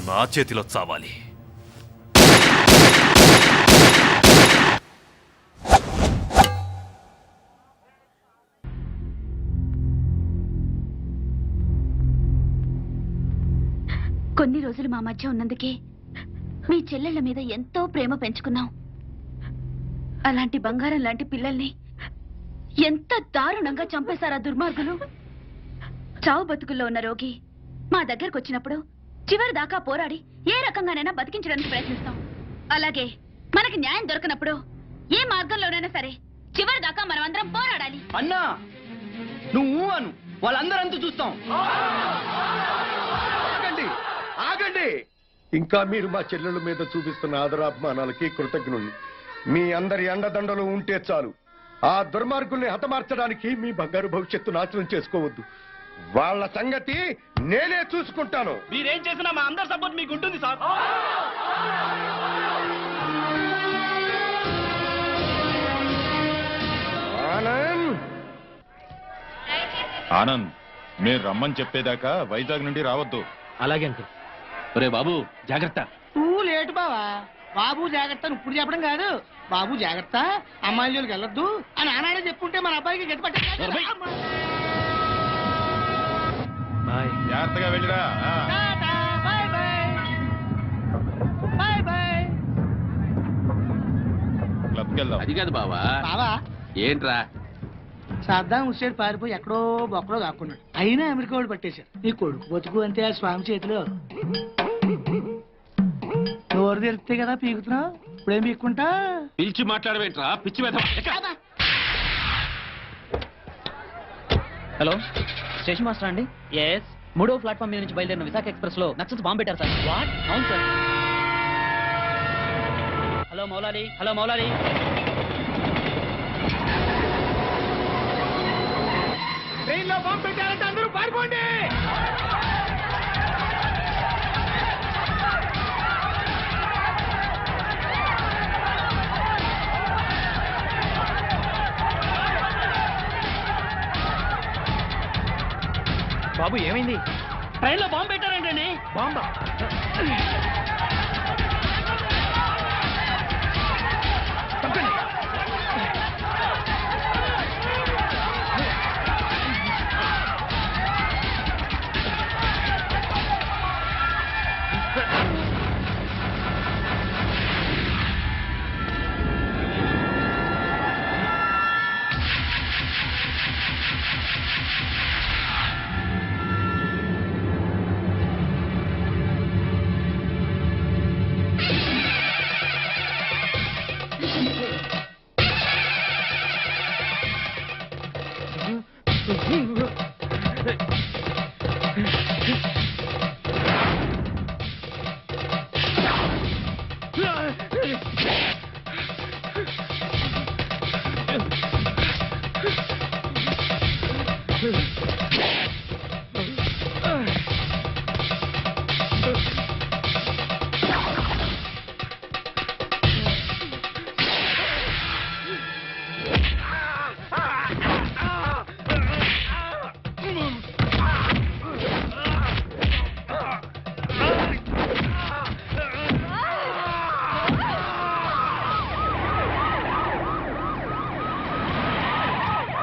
S5: నా చేతిలో చావాలి.
S8: కొన్ని రోజులు మా మధ్య ఉన్నందుకే మీ చెల్లెళ్ళ మీద ఎంతో ప్రేమ పెంచుకున్నాం. అలాంటి బంగారం లాంటి పిల్లల్ని ఎంత దారుణంగా చంపేశారా దుర్మార్గులు. చావు బతుకుల్లో ఉన్న రోగి మా దగ్గరకు వచ్చినప్పుడు చివరి దాకా పోరాడి ఏ రకంగానైనా బతికించడానికి ప్రయత్నిస్తాం. అలాగే మనకి న్యాయం దొరకనప్పుడు ఏ మార్గంలోనైనా సరే చివరి దాకా మనమందరం పోరాడాలి.
S9: అన్నా నువ్వు అను, వాళ్ళందరంతా చూస్తాం.
S4: ఆగండి, ఆగండి. ఇంకా మీరు మా చెల్లెళ్ళ మీద చూపిస్తున్న ఆదరాభిమానాలకి కృతజ్ఞుణ్ణి. మీ అందరి అండదండలు ఉంటే చాలు. ఆ దుర్మార్గుల్ని హతమార్చడానికి మీ బంగారు భవిష్యత్తు నాశనం చేసుకోవద్దు. వాళ్ళ సంగతి నేనే చూసుకుంటాను.
S9: మీరేం చేసినా మా అందరి సపోర్ట్ మీకు ఉంటుంది సార్.
S11: ఆనంద్, మీరు రమ్మని చెప్పేదాకా వైజాగ్ నుండి రావద్దు.
S9: అలాగే అంకుల్. ఒరే బాబు జాగ్రత్త.
S14: నువ్వు లేటు బావా. బాబు జాగ్రత్త అని ఇప్పుడు చెప్పడం కాదు. బాబు జాగ్రత్త, అమ్మాయిల జోలికి వెళ్ళొద్దు అని ఆనాడే చెప్పుంటే మన అబ్బాయికి గట్టి పట్టే.
S7: జాగ్రత్తగా వెళ్ళిరా.
S14: Bye bye. Bye bye.
S7: క్లబ్కి వెళ్దాం.
S9: అది కాదు బావా.
S14: బావా
S9: ఏంట్రా?
S14: సద్దాం హుస్సేన్ పారిపోయి ఎక్కడో బొక్కలో కాకున్నాడు. అయినా అమెరికా వాళ్ళు పట్టేశారు. నీ కొడుకు బతుకు అంతే ఆ స్వామి చేతిలో. నోరు తెరిస్తే కదా పీకుతున్నావు. ఇప్పుడేం పీక్కుంటా?
S9: పిలిచి మాట్లాడవేంట్రా పిచ్చి వెధవ.
S15: హలో, స్టేషన్ మాస్టర్ అండి? ఎస్. 3వ ప్లాట్ఫామ్ మీద నుంచి బయలుదేరిన విశాఖ ఎక్స్ప్రెస్ లో నక్సల్స్ బాంబు పెట్టారు సార్. వాట్? అవును sir. Hello Moulali, hello Moulali.
S14: Train లో బాంబు పెట్టారంటే అందరూ పారిపోండి.
S15: బాబు ఏమైంది?
S14: ట్రైన్ లో బాంబు పెట్టారంటండి.
S15: బాంబా?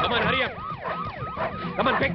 S9: Come on, hurry up. Come on, quick.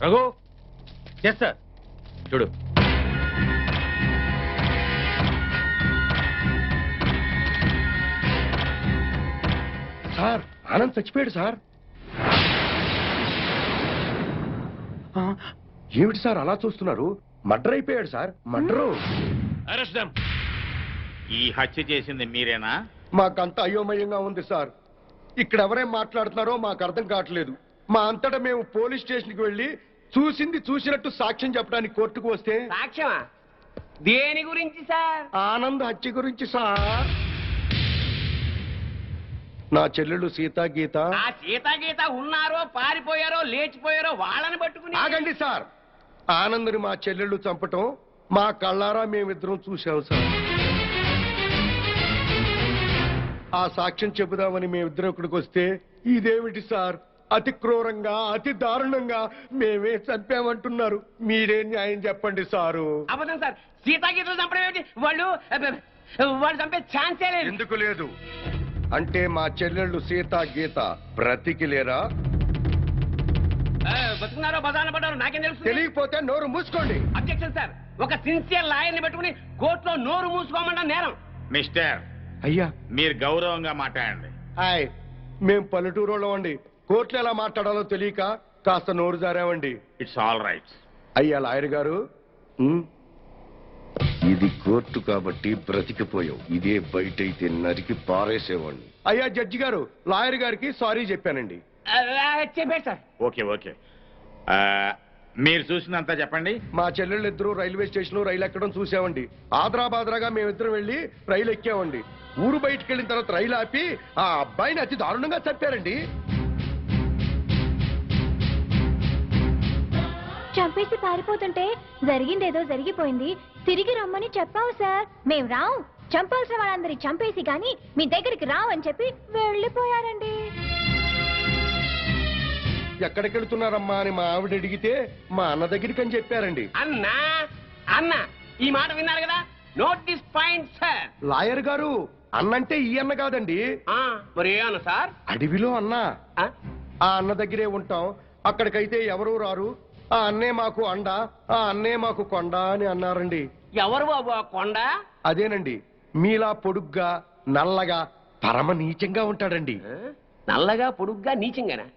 S10: Raghu, yes sir. చూడు, సార్ ఆనంద్ చచ్చిపోయాడు సార్. ఏమిటి సార్ అలా చూస్తున్నారు? మర్డర్ అయిపోయాడు సార్, మర్డరు.
S9: Arrest them.
S3: ఈ హత్య చేసింది మీరేనా?
S4: మాకంత అయోమయంగా ఉంది సార్. ఇక్కడ ఎవరేం మాట్లాడుతున్నారో మాకు అర్థం కావట్లేదు. మా అంతటా మేము పోలీస్ స్టేషన్కి వెళ్ళి చూసింది చూసినట్టు సాక్ష్యం చెప్పడానికి కోర్టుకు వస్తే
S14: సాక్ష్యమా? దేని గురించి సార్?
S4: ఆనంద్ హత్య గురించి సార్. నా చెల్లెళ్ళు సీతా గీత.
S14: ఆ సీతాగీత ఉన్నారో పారిపోయారో లేచిపోయారో వాళ్ళని పట్టుకుని.
S4: ఆగండి సార్. ఆనంద్ని మా చెల్లెళ్ళు చంపటం మా కళ్ళారా మేమిద్దరం చూసాం సార్. ఆ సాక్ష్యం చెబుదామని మేమిద్దరం ఇక్కడికి వస్తే ఇదేమిటి సార్, అతి క్రూరంగా అతి దారుణంగా మేమే చంపామంటున్నారు. మీరే న్యాయం చెప్పండి సారు.
S14: అబద్ధం సార్, సీతాగీతలు చంపడం ఏమిటి? వాళ్ళు చంపే ఛాన్సే లేదు.
S4: ఎందుకు లేదు అంటే మా చెల్లెళ్ళు సీత గీత బ్రతికిలేరా?
S14: బతుకున్నారో బదాన పడ్డారో నాకేం తెలుసు?
S4: తెలియకపోతే నోరు మూసుకోండి.
S14: అబ్జెక్షన్ సార్, ఒక సిన్సియర్ లాయర్ని పెట్టుకుని కోర్టులో నోరు మూసుకోమన్నా నేరం.
S10: మిస్టర్,
S4: అయ్యా
S10: మీరు గౌరవంగా మాట్లాడండి.
S4: హాయ్, మేం పల్లెటూరు వాళ్ళం అండి. కోర్టులో ఎలా మాట్లాడాలో తెలియక కాస్త నోరు జారామండి.
S10: It's all right.
S4: అయ్యా లాయర్ గారు, ఇది కోర్టు కాబట్టి బ్రతికిపోయావు. ఇదే బయట అయితే నరికి పారేసేవాడిని. అయ్యా జడ్జి గారు, లాయర్ గారికి సారీ చెప్పానండి.
S14: చెప్పాడు సార్.
S10: ఓకే ఓకే, మీరు చూసినంత చెప్పండి.
S4: మా చెల్లెళ్ళు ఇద్దరు రైల్వే స్టేషన్ లో రైలు ఎక్కడం చూసామండి. ఆదరాబాదరాగా మేమిద్దరం వెళ్ళి రైలు ఎక్కామండి. ఊరు బయటికి వెళ్ళిన తర్వాత రైలు ఆపి ఆ అబ్బాయిని అతి దారుణంగా చంపారండి.
S8: చంపేసి పారిపోతుంటే జరిగిందేదో జరిగిపోయింది, తిరిగి రమ్మని చెప్పావు సార్. మేం రావు, చంపాల్సిన వాళ్ళందరి చంపేసి గాని మీ దగ్గరికి రావు అని చెప్పి వెళ్ళిపోయారండి.
S4: ఎక్కడికి వెళ్తున్నారమ్మా అని మా ఆవిడ అడిగితే మా అన్న దగ్గరికి అని చెప్పారండి.
S14: అన్నా అన్న ఈ మాట విన్నారు కదా, note this point sir.
S4: Lawyer గారు, అన్నంటే ఈ అన్న కాదండి.
S14: మరి ఏ అన్న సార్?
S4: అడవిలో అన్న. ఆ అన్న దగ్గరే ఉంటాం, అక్కడికైతే ఎవరూ రారు. ఆ అన్నే మాకు అండ, ఆ అన్నే మాకు కొండ అని అన్నారండి.
S14: ఎవరు బాబు ఆ కొండ?
S4: అదేనండి, మీలా పొడుగ్గా నల్లగా పరమ నీచంగా ఉంటాడండి.
S14: నల్లగా పొడుగ్గా నీచంగానా?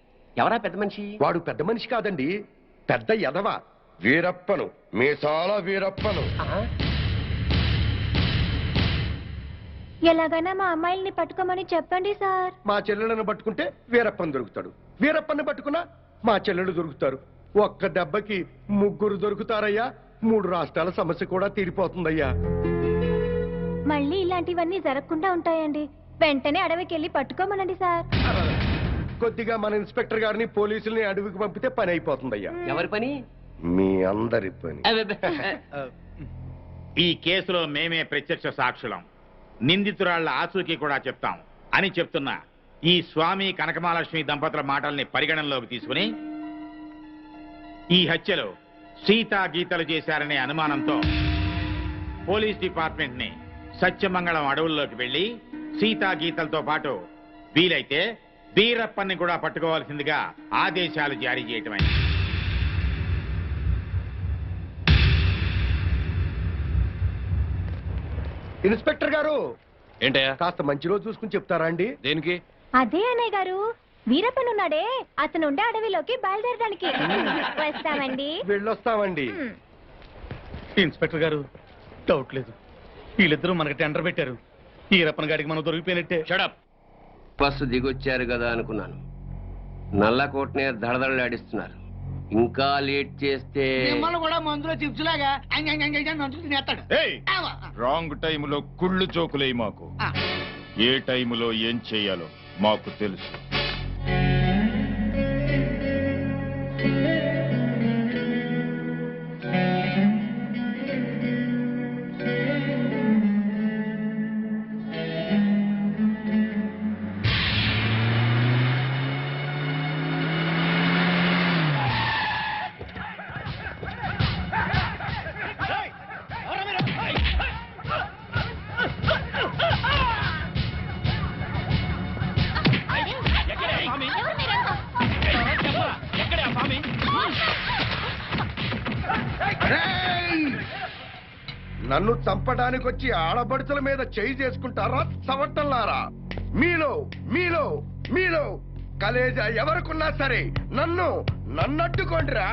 S14: ఎవరా పెద్ద మనిషి?
S4: వాడు పెద్ద మనిషి కాదండి, పెద్ద ఎదవ. వీరప్పను, మీసాల వీరప్పను.
S8: ఎలాగైనా మా అమ్మాయిల్ని పట్టుకోమని చెప్పండి సార్.
S4: మా చెల్లెలను పట్టుకుంటే వీరప్పని దొరుకుతాడు, వీరప్పని పట్టుకున్నా మా చెల్లెలు దొరుకుతారు. ఒక్క దెబ్బకి ముగ్గురు దొరుకుతారయ్యా. 3 రాష్ట్రాల సమస్య కూడా తీరిపోతుందయ్యా.
S8: మళ్ళీ ఇలాంటివన్నీ జరగకుండా ఉంటాయండి. వెంటనే అడవికి వెళ్ళి పట్టుకోమనండి సార్.
S4: కొద్దిగా మన ఇన్స్పెక్టర్ గారిని పోలీసుల్ని అడవికి పంపితే పని అయిపోతుందయ్యా.
S14: ఎవరి పని?
S4: మీ అందరి పని.
S10: ఈ కేసులో మేమే ప్రత్యక్ష సాక్షులం, నిందితురాళ్ల ఆచూకీ కూడా చెప్తాం అని చెప్తున్నా ఈ స్వామి కనకమహాలక్ష్మి దంపతుల మాటల్ని పరిగణనలోకి తీసుకుని ఈ హత్యలో సీతా గీతలు చేశారనే అనుమానంతో పోలీస్ డిపార్ట్మెంట్ ని సత్యమంగళం అడవుల్లోకి వెళ్లి సీతా గీతలతో పాటు వీలైతే వీరప్పన్ని కూడా పట్టుకోవాల్సిందిగా ఆదేశాలు జారీ చేయటమైంది.
S4: ఇన్స్పెక్టర్ గారు,
S6: ఏంటయ్యా?
S4: కాస్త మంచి రోజు చూసుకుని చెప్తారా అండి?
S6: దేనికి?
S8: అదే అన్నయ్య గారు, వీరప్పనున్నాడే అతను ఉండే అడవిలోకి బయలుదేరడానికి వస్తామండి.
S4: వెళ్ళొస్తామండి.
S10: ఇన్స్పెక్టర్ గారు, డౌట్ లేదు, వీళ్ళిద్దరూ మనకి టెండర్ పెట్టారు. వీరప్పన్ గారికి మనం దొరికిపోయినట్టే.
S6: షడప్.
S14: బస్సు దిగొచ్చారు కదా అనుకున్నాను, నల్లకోటనే దడదడలాడిస్తున్నారు. ఇంకా లేట్ చేస్తే
S12: మిమ్మల్ని కూడా మందులో చిప్స్ లాగా తినేస్తాడు.
S11: రాంగ్ టైములో కుళ్ళు జోకులేయి మాకు. ఏ టైములో ఏం చెయ్యాలో మాకు తెలుసు.
S4: నన్ను చంపడానికి వచ్చి ఆడబడుచుల మీద చేయి చేసుకుంటారా సవట్టల్లారా? మీలో మీలో మీలో కలేజా ఎవరికున్నా సరే నన్నట్టుకోండిరా.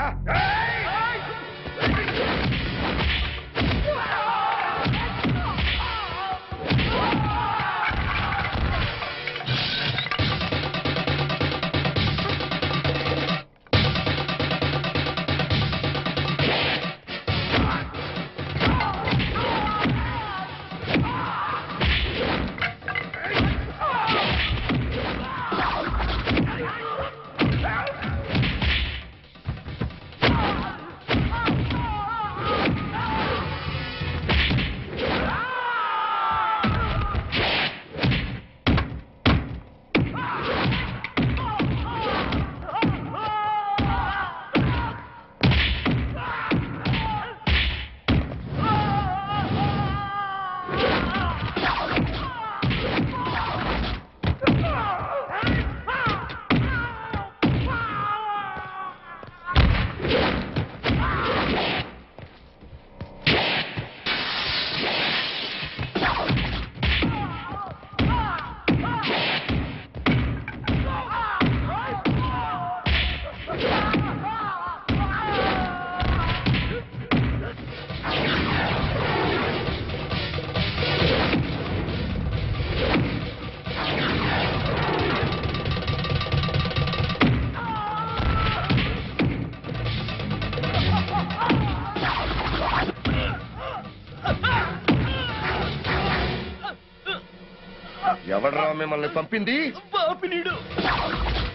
S4: ఎవడ్రా మిమ్మల్ని పంపింది?
S14: పాపినీడు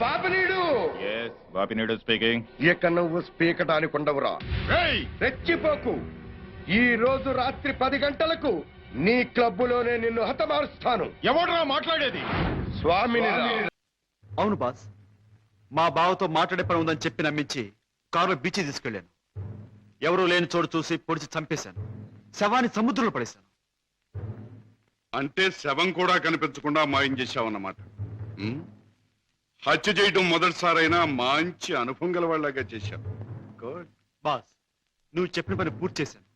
S4: పాపనీడు.
S5: బాపినేడు స్పీకింగ్.
S4: ఇక నువ్వు స్పీకటానికి ఉండవురా. రెచ్చిపోకు. ఈ రోజు రాత్రి 10 గంటలకు నీ క్లబ్బులోనే నిన్ను హతమారుస్తాను.
S10: ఎవడ్రా మాట్లాడేది?
S4: స్వామిని.
S10: అవును బాస్, మా బావతో మాట్లాడే పని ఉందని చెప్పి నమ్మించి కారులో బీచ్ తీసుకెళ్లాను. ఎవరూ లేని చోటు చూసి పొడిచి చంపేశాను. శవాన్ని సముద్రంలో పడేశాను.
S2: అంటే శవం కూడా కనిపించకుండా మాయం చేశావన్నమాట. ఉమ్? హత్య చేయడం మొదటిసారైనా మంచి అనుభవం గల వాళ్ళగా చేశావు. గుడ్.
S10: బాస్, నువ్వు చెప్పిన పని పూర్తి చేశాను.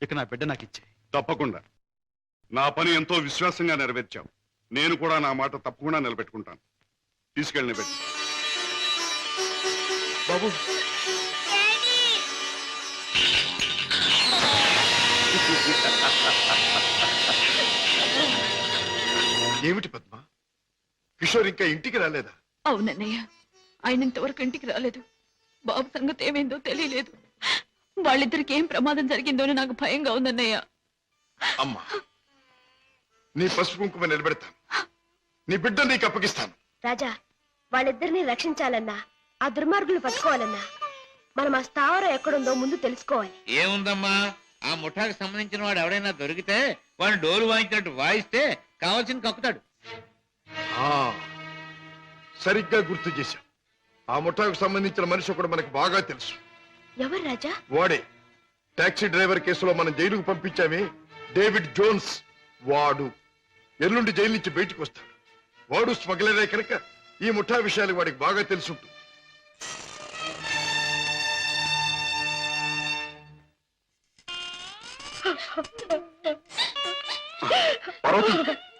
S10: ఇక నా బిడ్డ నాకు ఇచ్చే.
S2: తప్పకుండా. నా పని ఎంతో విశ్వాసంగా నెరవేర్చావు. నేను కూడా నా మాట తప్పకుండా నిలబెట్టుకుంటాను. తీసుకెళ్ళి నిలబెట్టు.
S10: బాబు,
S4: ఏమిటి పద్మ? కిషోర్ ఇంకా ఇంటికి రాలేదా?
S1: అవునన్నయ్య, ఆయన ఇంతవరకు ఇంటికి రాలేదు. బాబు సంగతి ఏమైందో తెలియలేదు. వాళ్ళిద్దరికి ఏం ప్రమాదం జరిగిందోని నాకు భయంగా ఉందన్నయ్య.
S4: అమ్మా, నీ పసుపు కుంకుమ నిలబెడతాను. నీ బిడ్డ నీకు అప్పగిస్తాను.
S8: రాజా, వాళ్ళిద్దరిని రక్షించాలన్నా, ఆ దుర్మార్గులు పట్టుకోవాలన్నా, మనం ఆ స్థావరం ఎక్కడుందో ముందు తెలుసుకోవాలి.
S13: ఏముందమ్మా, ఆ ముఠాకు సంబంధించిన వాడు ఎవడైనా దొరికితే వాడు డోలు వాయించినట్టు వాయిస్తే కావాల్సింది కక్కుతాడు.
S4: సరిగ్గా గుర్తు చేశాం. ఆ ముఠాకు సంబంధించిన మనిషి ఒకడు మనకు బాగా తెలుసు.
S8: ఎవరు రాజా?
S4: వాడే టాక్సీ డ్రైవర్ కేసులో మనం జైలుకు పంపించామే, డేవిడ్ జోన్స్. వాడు ఎల్లుండి జైలు నుంచి బయటకు వస్తాడు. వాడు స్మగ్లరే కనుక ఈ ముఠా విషయాలు వాడికి బాగా తెలుసుంటుంది.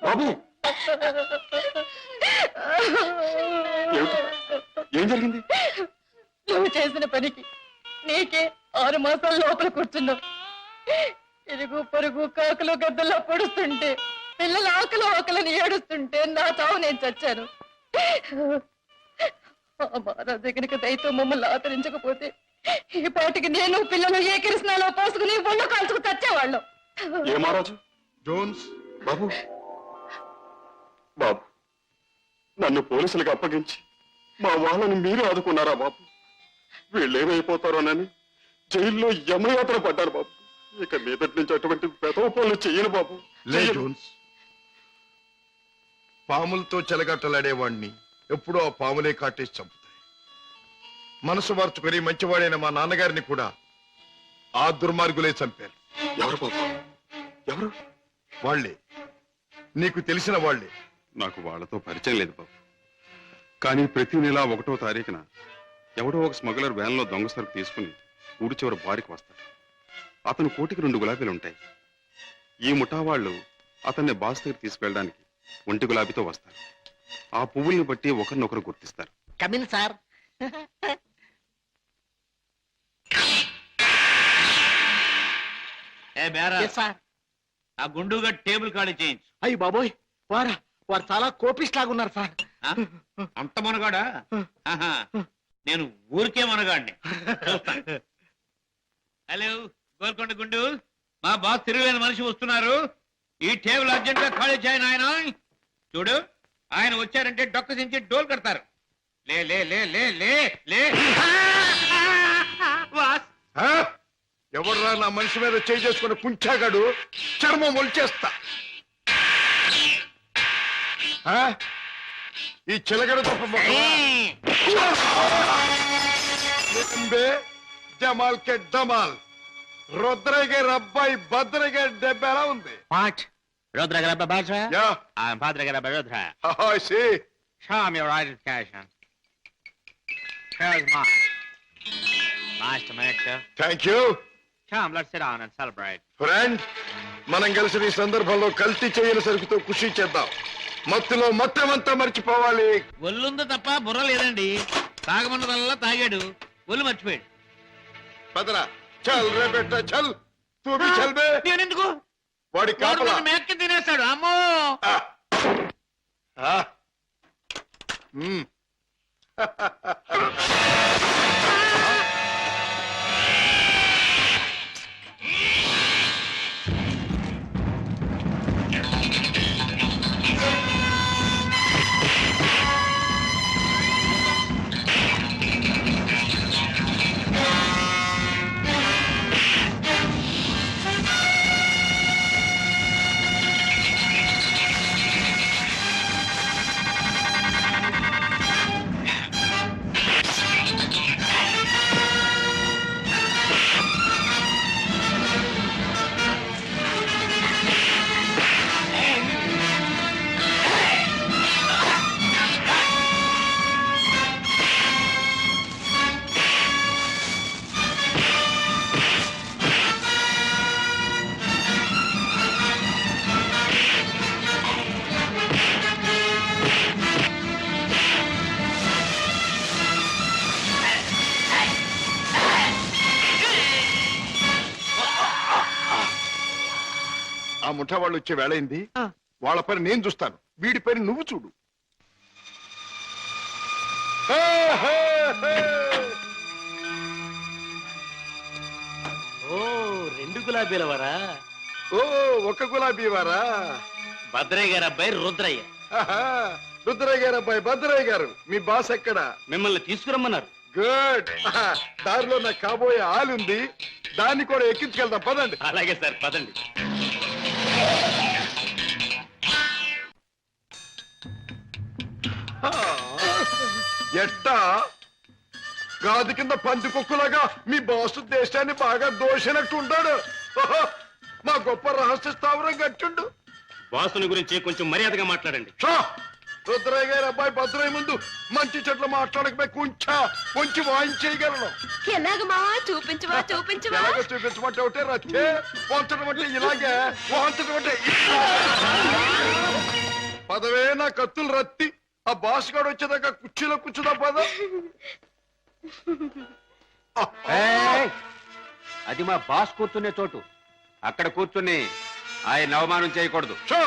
S10: బాబు, ఏం జరిగింది?
S1: నువ్వు చేసిన పనికి నీకే 6 మాసాల లోపల కూర్చున్నావు. ఇరుగు పొరుగు కాకులు గద్దల్లో పొడుస్తుంటే, పిల్లల ఆకలిని ఏడుస్తుంటే నా చావు నేను చచ్చాను. మహారాజు కనుక దయతో మమ్మల్ని ఆదరించకపోతే ఈ పాటికి నేను పిల్లలు ఏ కృష్ణాలో పోసుకుని ఒళ్ళు కాల్చుకు చచ్చేవాళ్ళం.
S10: ఏ మహారాజు?
S4: జోన్స్.
S10: బాబు, బాబు, నన్ను పోలీసులకు అప్పగించి మా వాళ్ళని మీరు ఆదుకున్నారా బాబు? వీళ్ళేమైపోతారోనని జైల్లో యమయాత్ర పడ్డారు బాబు. ఇక మీదటి నుంచి అటువంటి పెదవ పనులు చెయ్యను బాబు.
S4: లే జోన్స్, పాములతో చెలగట్టలాడేవాణ్ణి ఎప్పుడో ఆ పాములే కాటేసి చంపుతాయి. మనసు మార్చుకొని మంచివాడైన మా నాన్నగారిని కూడా ఆ దుర్మార్గులే చంపారు.
S10: ఎవరు బాబు? ఎవరు?
S4: వాళ్లే, నీకు తెలిసిన వాళ్లే.
S2: నాకు వాళ్ళతో పరిచయం లేదు బాబు. కానీ ప్రతి నెల 1వ తారీఖున ఎవడో ఒక స్మగ్లర్ వ్యాన్లో దొంగ సరుకు తీసుకుని ఊడి చివరి బారికి వస్తాడు. అతను కోటికి 2 గులాబీలు ఉంటాయి. ఈ ముఠా వాళ్ళు అతన్ని బాస్ దగ్గర తీసుకెళ్ళడానికి 1 గులాబీతో వస్తారు. ఆ పువ్వుల్ని బట్టి ఒకరినొకరు గుర్తిస్తారు.
S14: Come in sir.
S13: ఆ గుండుగా టేబుల్ ఖాళీ చేయించు.
S14: అయ్యి బాబోయ్, వారు చాలా కోపిస్ట్ లాగా ఉన్నారు సార్.
S13: అంత మనగాడా? నేను ఊరికే మనగాడిని. హలో గోల్కొండ గుండు, మా బాస్ తిరుగులేని మనిషి వస్తున్నారు. ఈ టేబుల్ అర్జెంట్ గా ఖాళీ చేయను. ఆయన చూడు, ఆయన వచ్చారంటే డొక్క దించి డోల్ కడతారు. లే లే లే లే లే లే.
S4: ఎవడ్రా నా మనిషి మీద చేయి చేసుకుని కుంచాగాడు? చర్మం ఒలిచేస్తా. ఈ చిలగడ తప్ప జమాల్ కే డమాల్. రుద్రగే రబ్బాయి భద్రగే దెబ్బ ఎలా ఉంది? Thank you friend. మనం కలిసి ఈ సందర్భంలో కల్తీ చేయని సరుకుతో ఖుషి చేద్దాం. మత్తులో మొత్తమంతా మర్చిపోవాలి.
S13: ఒళ్ళుందో తప్ప బుర్ర లేదండి. తాగమన్నదల్లా తాగాడు, ఒళ్ళు మర్చిపోయాడు.
S4: పదరా, చల్ రే బెట్ట, చల్. తూ భీ చల్ బే.
S13: నేనెందుకు?
S4: వాడి కాపలా
S13: మేక్కి తినేస్తాడు. అమ్మో.
S4: ఆ ముఠా వాళ్ళు వచ్చే వేళైంది. వాళ్ళ పని నేను చూస్తాను, వీడి పని నువ్వు చూడు.
S10: ఓ 2 గులాబీల వరా.
S4: ఓ ఒక గులాబీ వారా?
S10: భద్రయ్య గారు అబ్బాయి రుద్రయ్య.
S4: ఆహా, రుద్రయ్య గారు అబ్బాయి భద్రయ్య గారు. మీ బాస్ ఎక్కడ?
S10: మిమ్మల్ని తీసుకురమ్మన్నారు.
S4: గుడ్. దారిలో నాకు కాబోయే ఆలుంది, దాన్ని కూడా ఎక్కించుకెళ్దాం, పదండి.
S10: అలాగే సార్, పదండి.
S4: ఎట్టా గాది కింద పంది కుక్కులాగా మీ బాసు దేశాన్ని బాగా దోషినట్టు ఉంటాడు. ఓహో, మా గొప్ప రహస్య స్థావరం కట్టుండు.
S10: బాసుని గురించి కొంచెం మర్యాదగా మాట్లాడండి.
S4: షా! రుద్రయ్య గారి అబ్బాయి భద్రయ్య ముందు మంచి చెట్లు మాట్లాడకపోయి కొంచెం వాయించేయగలను.
S1: ఎలాగ మావా చూపించవా చూపించవా?
S4: ఎలాగో చూపించమంటే ఒకటే రచ్చే, వంచడం అంటే ఇలాగే, వాంచడం అంటే పదవే నా కత్తులు రత్తి. ఆ బాస్ గాడు వచ్చేదాకా కుర్చీలో కూర్చుదా పద.
S10: అది మా బాస్ కూర్చునే చోటు. అక్కడ కూర్చుని ఆయన అవమానం చేయకూడదు.
S4: షో!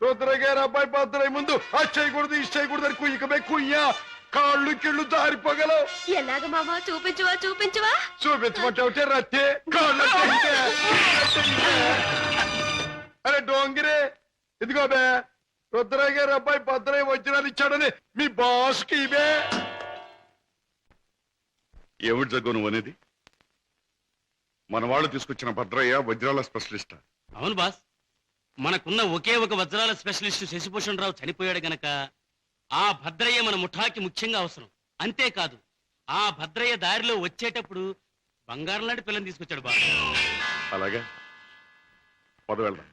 S4: రుద్రయ్య గారి అబ్బాయి భద్రయ్య ముందు అది చేయకూడదు, ఇది చేయకూడదు అని కుయ్యకమే కుయ్యా, కాళ్ళు కిళ్ళు జారిపోగలవు.
S1: ఎలాగ మావా చూపించవా చూపించవా?
S4: చూపించమంటే ఒకటే రత్తే, కాళ్ళు అరే డోంగిరే, ఇదిగో బే రుద్రయ్య గారి అబ్బాయి భద్రయ్య వజ్రాలు ఇచ్చాడని మీ బాస్ కి ఇవే.
S2: ఏమిటి జగ్గు నువ్వు అనేది? మన వాళ్ళు తీసుకొచ్చిన భద్రయ్య వజ్రాల స్పెషలిస్ట్.
S10: అవును బాస్, మనకున్న ఒకే ఒక వజ్రాల స్పెషలిస్ట్ శశిభూషణ్ రావు చనిపోయాడు గనక ఆ భద్రయ్య మన ముఠాకి ముఖ్యంగా అవసరం. అంతేకాదు, ఆ భద్రయ్య దారిలో వచ్చేటప్పుడు బంగారం లాంటి పిల్లని తీసుకొచ్చాడు బాస్.
S2: అలాగే పద వెళ్దాం.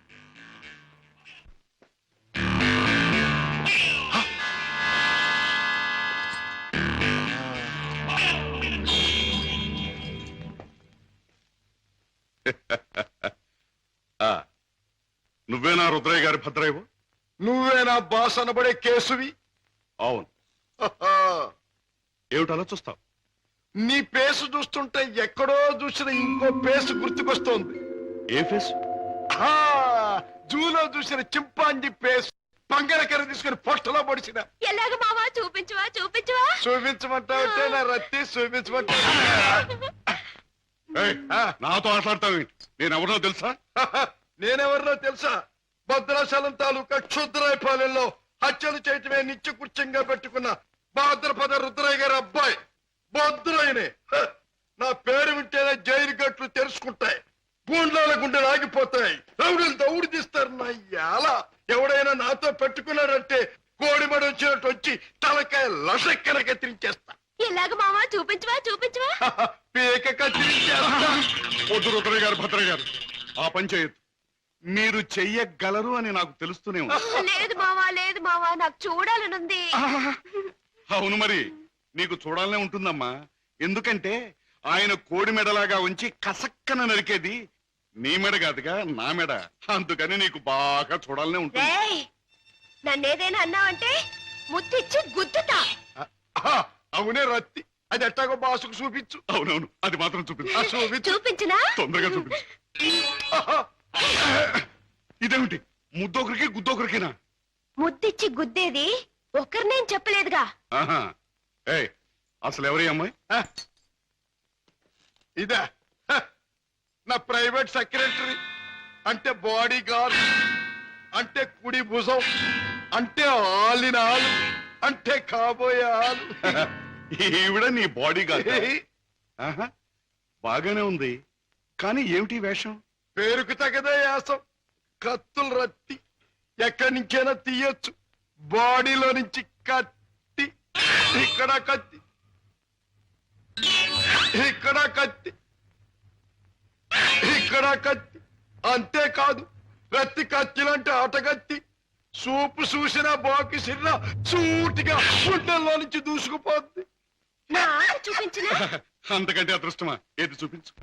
S2: నువ్వేనా రుద్రయ్య గారి భద్రయ్యవు?
S4: నువ్వేనా బాస్ అనబడే కేసువి?
S2: అవును. ఏమిటి అలా చూస్తావు?
S4: నీ పేసు చూస్తుంటే ఎక్కడో చూసిన ఇంకో పేసు గుర్తుకొస్తోంది.
S2: ఏ ఫేస్?
S4: జూలో చూసిన చింపాంజీ పేసు, పంగరకర తీసుకుని పొట్టలో పొడిచిన.
S1: ఎలాగ మావా చూపించవా చూపించవా?
S4: చూపించమంటావుంటే నా రత్తి చూపించమంటా.
S2: నాతో మాట్లాడతావు? నేనెవరో తెలుసా?
S4: నేనెవరినో తెలుసా? భద్రాచలం తాలూకా క్షుద్రాయపాలెంలో హత్యలు చేయటమే నిత్య కృత్యంగా పెట్టుకున్న భాద్రపద రుద్రయ్య గారి అబ్బాయి భద్రయ్యనే. నా పేరు వింటేనే జైలు గట్లు తెరుచుకుంటాయి, గుండ్లాల గుండెలు ఆగిపోతాయి, రౌడీలు దౌడు తీస్తారు. నా యాల ఎవడైనా నాతో పెట్టుకున్నాడంటే కోడిమడ వచ్చినట్టు వచ్చి తలకాయ లసక్కన కత్తిరించేస్తా.
S1: ఎలాగ మావా చూపించవా చూపించవా?
S4: పీక కత్తిరించేస్తా.
S2: వద్దు రుద్రయ్య గారు, భద్రయ్య గారు, ఆ పని చేయొద్దు. మీరు చెయ్యగలరు అని నాకు తెలుస్తూనే ఉంది.
S1: లేదు మావా నాకు చూడాలనుంది.
S2: అవును, మరి నీకు చూడాలనే ఉంటుందమ్మా. ఎందుకంటే ఆయన కోడి మెడలాగా ఉంచి కసక్కన నరికేది నీ మెడ కాదుగా, నా మెడ. అందుకని నీకు బాగా చూడాలనే ఉంటుంది.
S1: నన్నేదైనా అన్నావంటే ముద్దిచ్చి గుద్దుతా.
S4: అవునే రత్తి, అది ఎట్టాగో బాసుకు చూపించు.
S2: అవునవును, అది మాత్రం చూపించు.
S1: చూపించినా?
S2: తొందరగా చూపించు. ఇదేమిటి, ముద్దొకరికి గుద్దొకరికినా?
S1: ముద్దిచ్చి గుద్దేది ఒకరినేం చెప్పలేదుగా.
S2: అసలు ఎవరి అమ్మాయి?
S4: ఇదా నా ప్రైవేట్ సెక్రటరీ, అంటే బాడీ గార్డ్, అంటే కుడి భుజం, అంటే ఆలిన ఆలు, అంటే కాబోయే ఆలు.
S2: ఈవిడ నీ బాడీ గార్డ్? బాగానే ఉంది, కానీ ఏమిటి వేషం?
S4: పేరుకు తగదే యాసం. కత్తులు రత్తి ఎక్కడి నుంచైనా తీయొచ్చు. బాడీలో నుంచి కత్తి, ఇక్కడ కత్తి, ఇక్కడ కత్తి, ఇక్కడ కత్తి. అంతేకాదు, రత్తి కత్తిలంటే ఆటగత్తి. సూపు చూసిన బాకి సిర్ర సూటిగా గుండెల్లో నుంచి దూసుకుపోద్ది.
S1: చూపించిన
S2: అంతకంటే అదృష్టమా? ఏది చూపించు.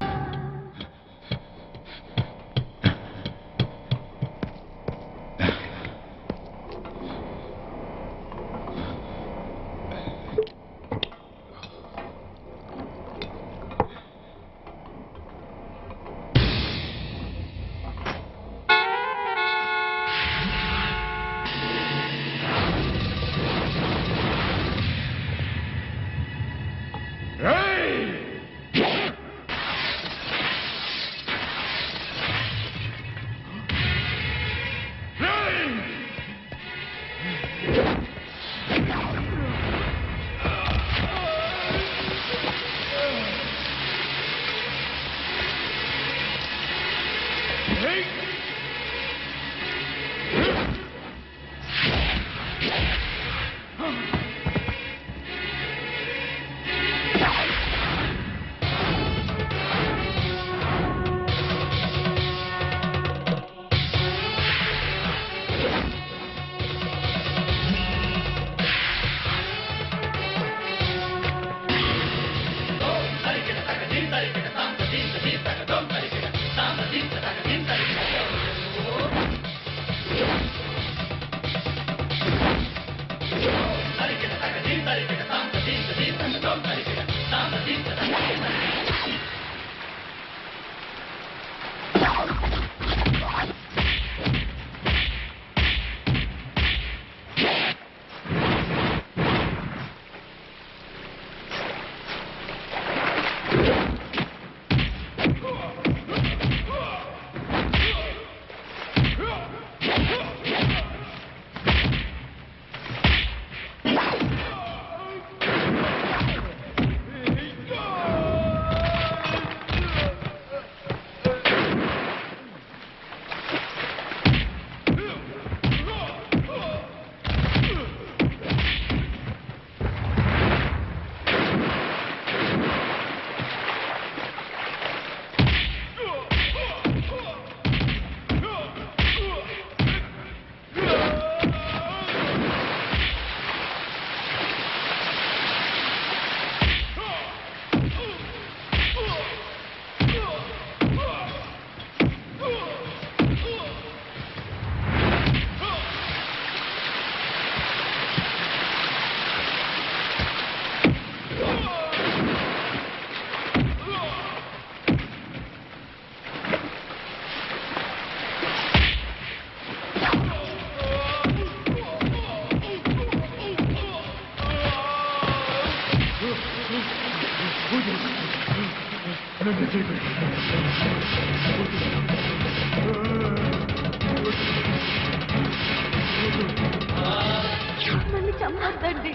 S8: నన్ను చంపొద్దండి.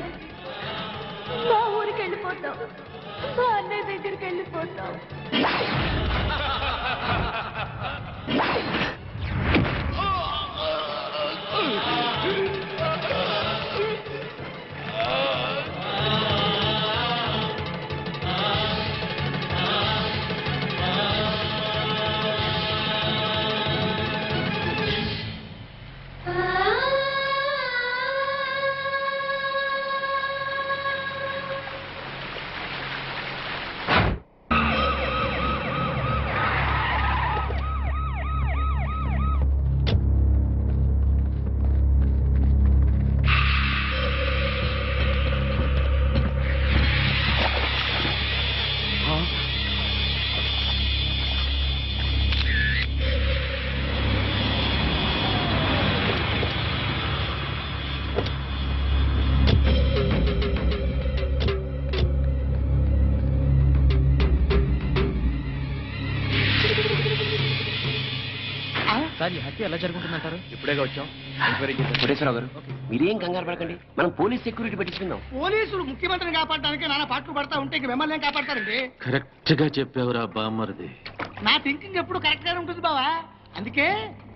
S8: మా ఊరికి వెళ్ళిపోతాం, మా అన్నయ్య దగ్గరికి వెళ్ళిపోతాం.
S15: సార్ ఈ హత్య ఎలా జరుగుతుందంటారు?
S10: ఇప్పుడేగా వచ్చాం.
S9: కోటేశ్వరరావు గారు మీరేం కంగారు పడకండి, మనం పోలీస్ సెక్యూరిటీ పెట్టించుకుందాం.
S14: పోలీసులు ముఖ్యమంత్రిని కాపాడడానికి నానా పాటలు పడతా ఉంటే ఇంక మిమ్మల్ని ఏం కాపాడతారండి?
S3: కరెక్ట్ గా చెప్పావురా బామ్మరిది.
S14: నా థింకింగ్ ఎప్పుడు కరెక్ట్ గానే ఉంటుంది బావా. అందుకే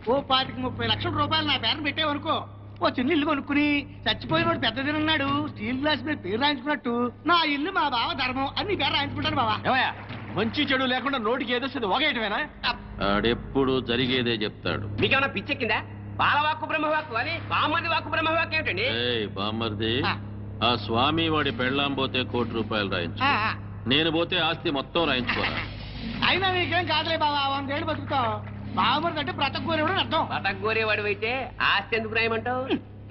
S14: ఓ 25-30 లక్షల రూపాయలు నా పేరును పెట్టేవనుకో, ఓ చిన్న ఇల్లు కొనుక్కుని చచ్చిపోయినోడు పెద్దదినన్నాడు స్టీల్ గ్లాస్ మీద పేరు రాయించుకున్నట్టు నా ఇల్లు మా బావ ధర్మం అని నీ పేరు రాయించుకుంటాను బావా.
S10: మంచి చెడు లేకుండా నోటికి ఏదొస్తుంది ఒకేయటమేనా?
S3: ఆడెప్పుడు జరిగేదే చెప్తాడు.
S9: మీకేమన్నా పిచ్చెక్కిందా? బాలవాక్కు బ్రహ్మవాక్కు అని బామ్మది వాక్కు బ్రహ్మవాక్కు ఏమిటండి?
S3: బామ్మరిది, ఆ స్వామి వాడి పెళ్ళాం పోతే ₹1,00,00,000 రాయించు, నేను పోతే ఆస్తి మొత్తం రాయించుకోరా.
S14: అయినా నీకేం కాదులే బావా, 100 ఏళ్ళు బతుకుతావు. బావమరిది అంటే బ్రతకూరేవాడు అని అర్థం.
S9: బతకగోరేవాడు అయితే ఆస్తి ఎందుకు రాయమంటావు?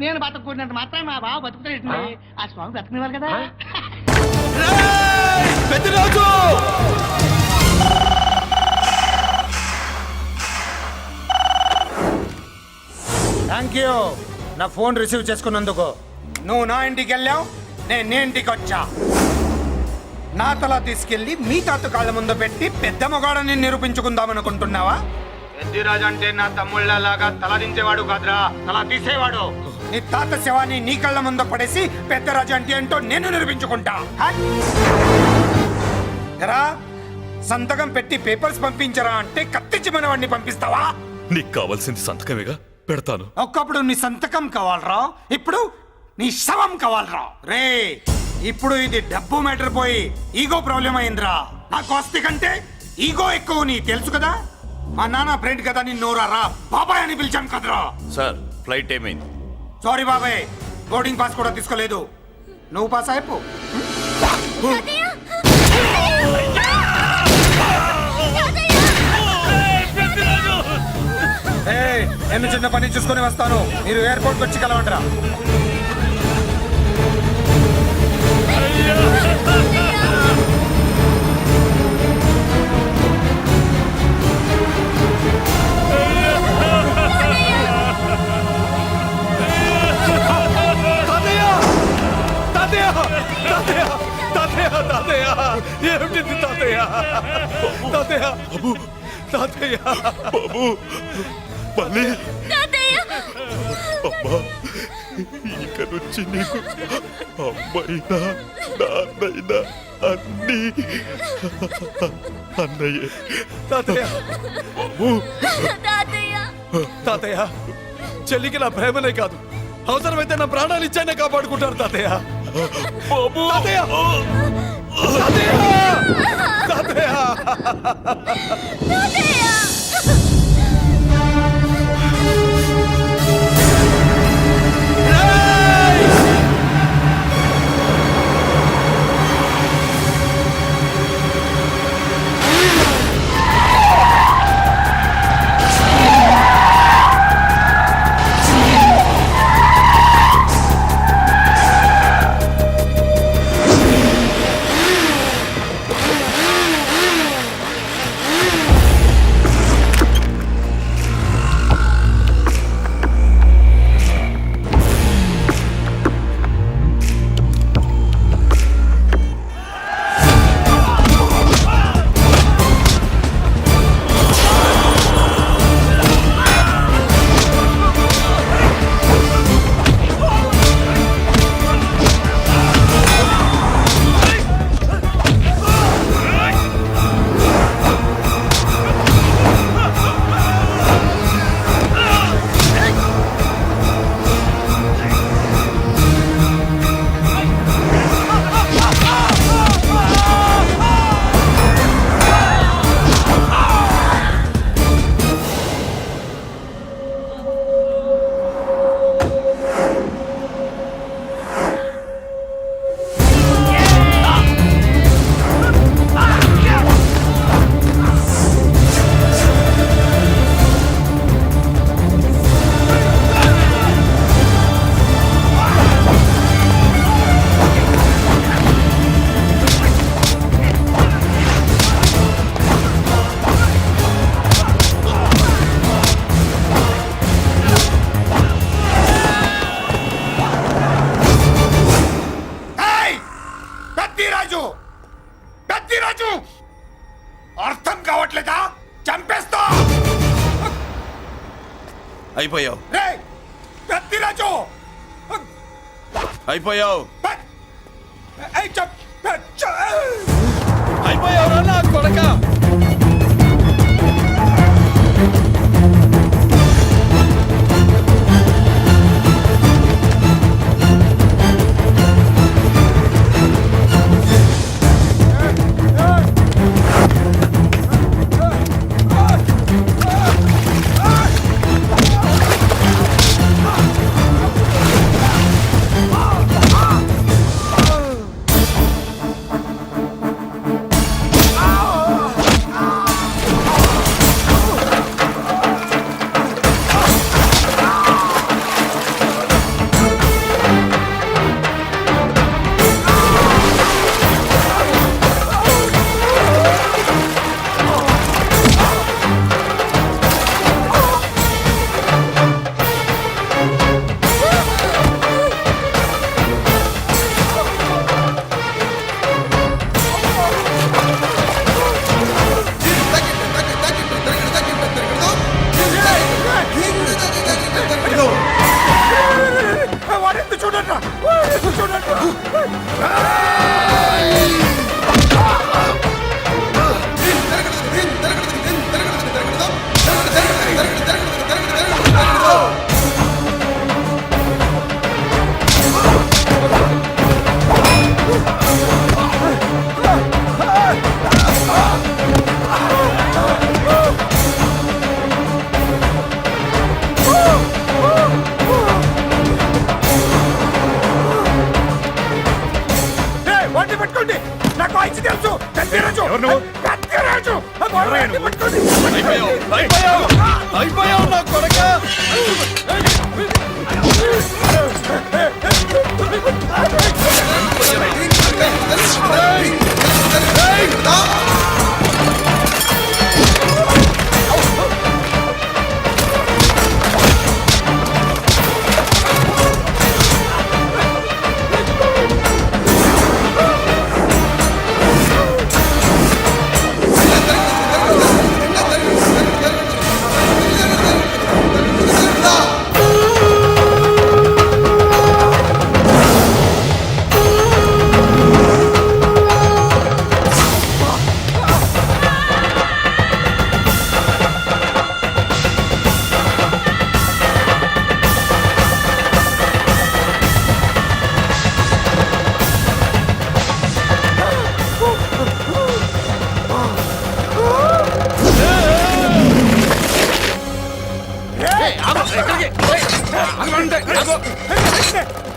S14: నేను బతకూరినంత మాత్రం మా బావ బతుకుతాడు. ఆ స్వామి బతకనివ్వాలి కదా.
S11: థ్యాంక్ యూ నా ఫోన్ రిసీవ్ చేసుకున్నందుకు. నువ్వు నా ఇంటికి వెళ్ళావు, నేను నీ ఇంటికి వచ్చా. నా తల తీసుకెళ్లి మీ తాత కాళ్ళ ముందు పెట్టి పెద్ద మొగాడని నిరూపించుకుందామనుకుంటున్నావా? పెద్దిరాజు అంటే నా తమ్ముళ్ళలాగా తల దించేవాడు కాదురా, తల తీసేవాడు. నీ తాత శవాన్ని నీ కళ్ళ ముందు పడేసి పెద్దరాజు అంటే ఏంటో నేను నిరూపించుకుంటా. ఎరా, సంతకం పెట్టి పేపర్స్ పంపించరా అంటే కత్తిచ్చి మన వాడిని పంపిస్తావా?
S5: నీకు కావాల్సింది సంతకమేగా, పెడతాను.
S11: ఒకప్పుడు నీ సంతకం కావాలరా, ఇప్పుడు నీ శవం కావాలరా. రే ఇప్పుడు ఇది డబ్బు మ్యాటర్ పోయి ఈగో ప్రాబ్లం అయిందిరా. నాకు ఆస్తి కంటే ఈగో ఎక్కువ, నీ తెలుసు కదా. మా నాన్న ఫ్రెండ్ కదా, నిన్నోరా బాబాయ్ అని పిలిచాను కదరా.
S5: సార్ ఫ్లైట్ ఏమైంది?
S11: సారీ బాబాయ్, బోర్డింగ్ పాస్ కూడా తీసుకోలేదు. నువ్వు పాస్ అయిపో. నేను చిన్న పని చూసుకొని వస్తాను, మీరు ఎయిర్పోర్ట్కి వచ్చి కలవండిరా.
S6: ఏమిటి తాతయ్య? తాతయ్య బాబు, తాతయ్య బాబు, మళ్ళీ అమ్మా, ఇక నుంచి నీకు అమ్మైనా నాన్నైనా అన్నీ అన్నయ్యే. తాతయ్య బాబు, తాతయ్య చెల్లికి నా ప్రేమనే కాదు, అవసరమైతే నా ప్రాణాలు ఇచ్చానే కాపాడుకుంటారు తాతయ్య. బాబు, తాతయ్య తాతయ్య తాతయ్య. అర్థం కావట్లేదా? చంపేస్తా. అయిపోయావు పెద్దిరాజు, అయిపోయావు. అయిపోయావు నా కొడక. Ow!
S11: రాజు ఆ బాబు అడ్డు పట్టుకోండి.
S6: అయిపోయావు నా కొడకా.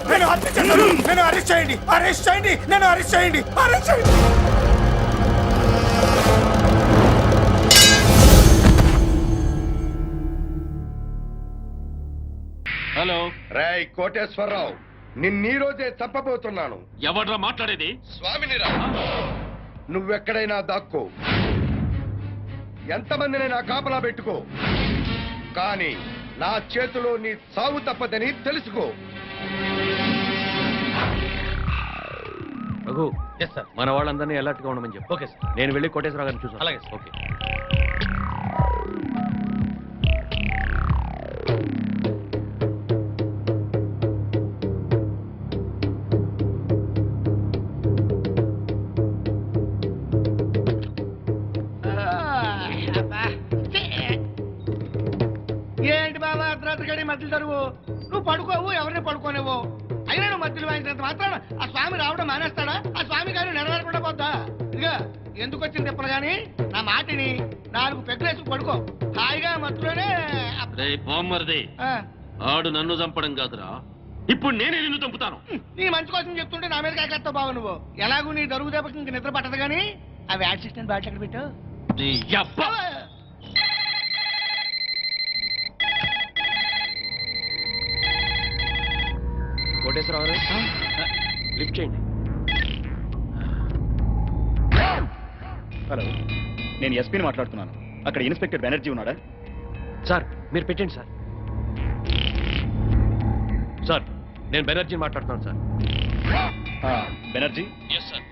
S11: నేను హత్య చేశాను. నన్ను అరెస్ట్ చేయండి, అరెస్ట్ చేయండి, నన్ను అరెస్ట్ చేయండి, అరెస్ట్ చేయండి.
S3: హలో,
S4: రాయ్ కోటేశ్వరరావు, నిన్నీ రోజే చంపబోతున్నాను.
S3: ఎవడ్రా మాట్లాడేది?
S4: స్వామినిరా, నువ్వెక్కడైనా దాక్కో, ఎంతమందినైనా కాపలా పెట్టుకో, కానీ నా చేతిలో నీ చావు తప్పదని తెలుసుకో.
S9: రఘు, మన వాళ్ళందరినీ అలర్ట్ గా ఉండమని చెప్పు. Okay sir. నేను వెళ్ళి కోటేశ్వరరావు గారిని చూసాను. అలాగే. ఓకే.
S14: ఏంటి బాబా అర్ధరాత్రి గడి మధ్యలో తరువు? నువ్వు పడుకోవు, ఎవరిని పడుకోనివ్వు. అయినా నువ్వు మధ్యలో వాయించినంత మాత్రాన ఆ స్వామి రావడం మానేస్తాడా? ఆ స్వామి గారు నెరవేరకుండా పోద్దా? ఇదిగా ఎందుకు వచ్చింది తిప్పలు గాని నా మాటిని 4 పెగ్గులేసుకు పడుకో. హాయిగా మత్తులోనే
S3: బామ్మరిది, ఆడు నన్ను చంపడం కాదురా, ఇప్పుడు నేనే నిన్ను చంపుతాను.
S14: నీ మంచి కోసం చెప్తుంటే నా మీద కాకెత్తావు బాబు నువ్వు. ఎలాగూ నీ దరుగు దెబ్బకి ఇంక నిద్ర పట్టదు గాని ఆ వ్యాట్ సిస్టమ్ బాటిల్ ఎక్కడ పెట్టు.
S3: నీ యబ్బ.
S9: కోటేశ్వరరావు గారు, లిఫ్ట్ చేయండి.
S10: హలో, నేను ఎస్పీని మాట్లాడుతున్నాను. అక్కడ ఇన్స్పెక్టర్ బెనర్జీ ఉన్నాడా?
S9: సార్ మీరు పెట్టండి సార్. సార్ నేను బెనర్జీని మాట్లాడుతున్నాను సార్.
S10: బెనర్జీ,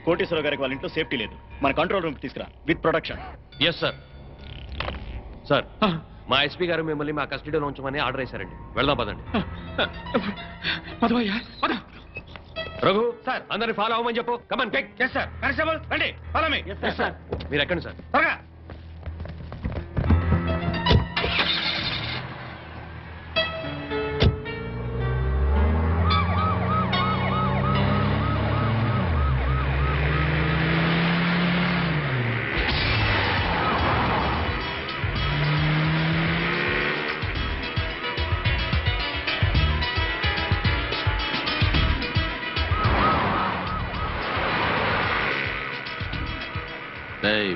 S10: కోటేశ్వరరావు గారికి వాళ్ళ ఇంట్లో సేఫ్టీ లేదు. మన కంట్రోల్ రూమ్ తీసుకురా with protection.
S9: Yes sir. Sir మా ఎస్పీ గారు మిమ్మల్ని మా కస్టడీలో ఉంచమని ఆర్డర్ చేశారండి. వెళ్దాం పదండి. రఘు సార్, అందరిని ఫాలో అవ్వమని చెప్పు. Come on quick.
S14: Yes sir. Constable రండి, ఫాలో మీ.
S9: Yes sir. మీరు ఎక్కండి సార్.
S14: త్వరగా.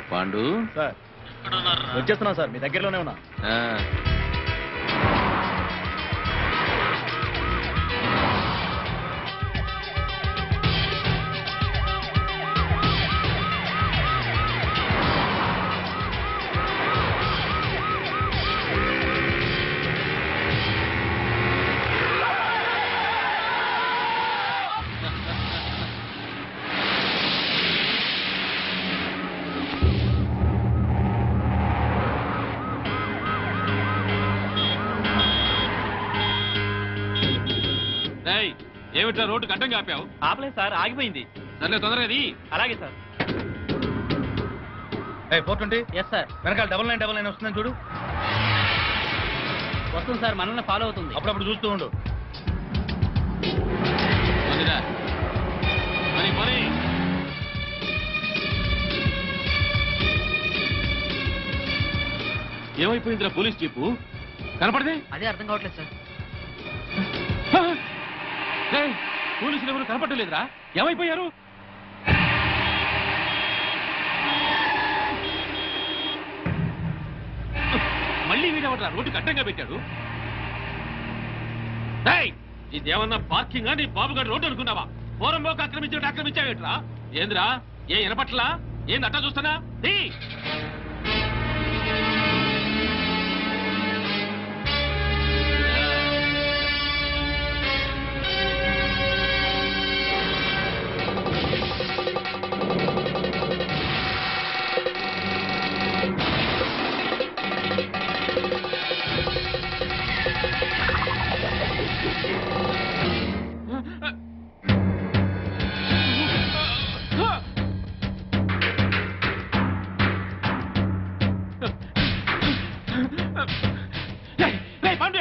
S3: పాండు
S10: సార్ వచ్చేస్తున్నాం సార్, మీ దగ్గరలోనే ఉన్నా.
S3: ఏమిట్రా రోడ్డు గడ్డంగా ఆపావు?
S15: ఆపలేదు సార్, ఆగిపోయింది.
S3: సర్లే తొందరగా.
S15: అలాగే సార్.
S14: 420.
S15: Yes sir.
S14: వెనకాల 9999 వస్తుందని చూడు.
S15: వస్తుంది సార్, మనల్ని ఫాలో అవుతుంది.
S14: అప్పుడప్పుడు చూస్తూ ఉండు.
S3: ఏమైపోయిందిరా పోలీస్ జీపు? కనపడదే?
S15: అదే అర్థం కావట్లేదు సార్.
S3: పోలీసులు ఎవరు కనపడలేదురా, ఏమైపోయారు?
S9: మళ్ళీ వీడేమంటారా రోడ్డుకి అడ్డంగా పెట్టాడు? ఇదేమన్నా పార్కింగ్ నీ బాబు గారు రోడ్డు అనుకున్నావా? పోరంబోకి ఆక్రమించావేట్రా? ఏంద్రా ఏ వినపట్లా? ఏంది అట్టా చూస్తున్నా?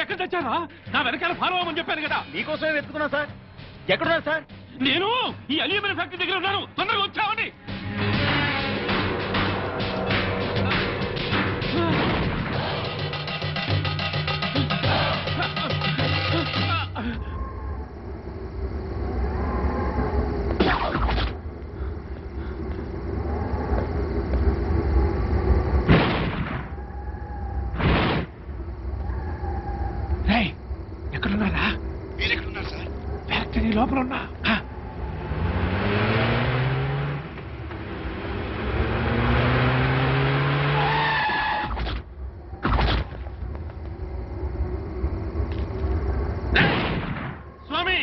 S9: ఎక్కడ తెచ్చారా? నా వెనకాల ఫాలో అవ్వమని చెప్పాను కదా.
S15: మీకోసమే వెతుకున్నా సార్. ఎక్కడున్నారు సార్?
S9: నేను ఈ అల్యూమినియం ఫ్యాక్టరీ దగ్గర ఉన్నాను. తొందరగా వచ్చావని. ఎక్కడున్నారా?
S12: మీరెక్కడున్నారు సార్?
S9: ఫ్యాక్టరీ లోపల ఉన్నా. స్వామి,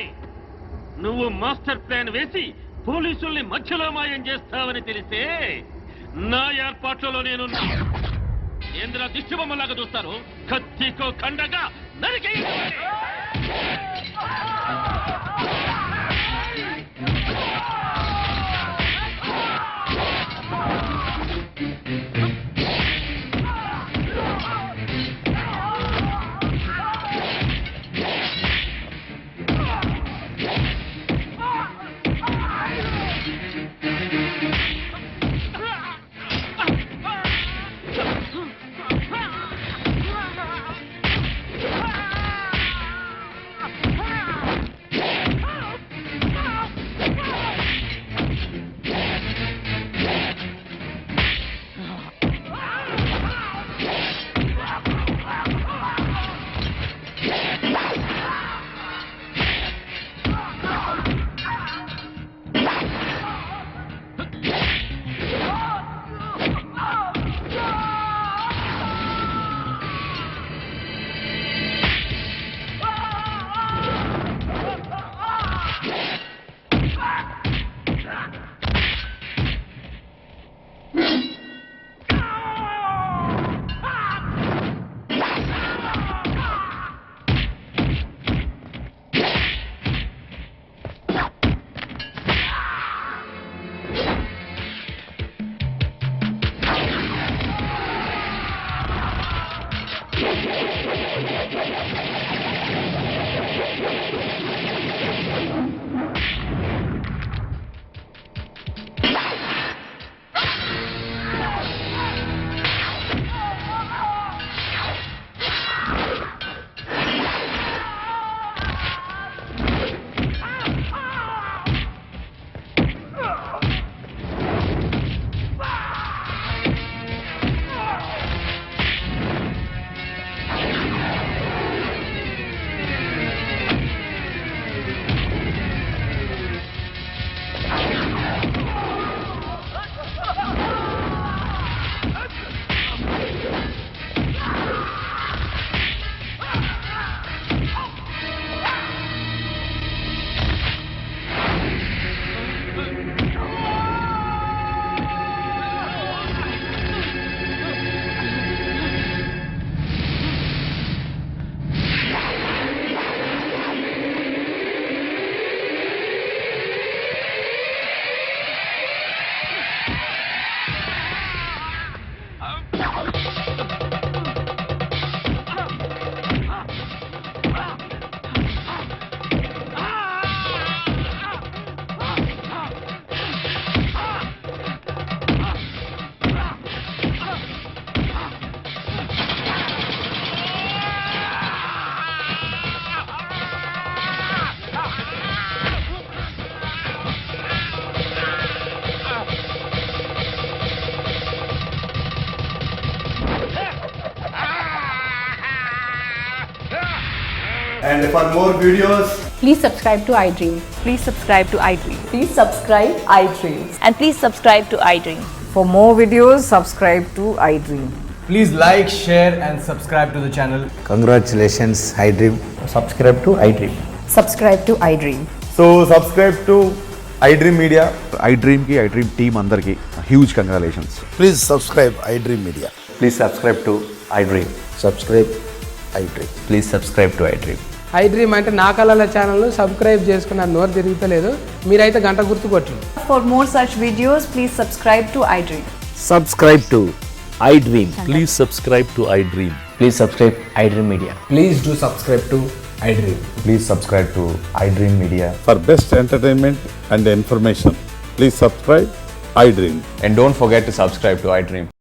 S9: నువ్వు మాస్టర్ ప్లాన్ వేసి పోలీసుల్ని మధ్యలో మాయం చేస్తావని తెలిసే నా ఏర్పాట్లలో నేనున్నా. ఏంద్ర దిష్టి బొమ్మలాగా చూస్తారు? కత్తికో ఖండగా నరికేయండి.
S7: And for more videos,
S1: Please subscribe to iDream. Please subscribe to iDream. Please subscribe iDream. And please subscribe to iDream. For more videos, subscribe to iDream.
S6: Please like, share and subscribe to the channel.
S7: congratulations, iDream. Subscribe to iDream.
S1: Subscribe to iDream.
S7: So subscribe to iDream Media. iDream ki iDream team andarki huge congratulations. Please subscribe iDream Media. Please subscribe to iDream. Subscribe iDream. Please subscribe to iDream.
S14: iDream అంటే నా కళల channel subscribe చేసుకున్న నోరు తిరుగుతలేదు మీరైతే గంట గుర్తు కొట్టండి.
S1: For more such videos, please subscribe to iDream.
S7: Subscribe to iDream. Please subscribe to iDream. Please subscribe iDream Media.
S6: Please do subscribe to iDream.
S7: Please subscribe to iDream Media.
S2: For best entertainment and information, please subscribe iDream.
S7: And don't forget to subscribe to iDream.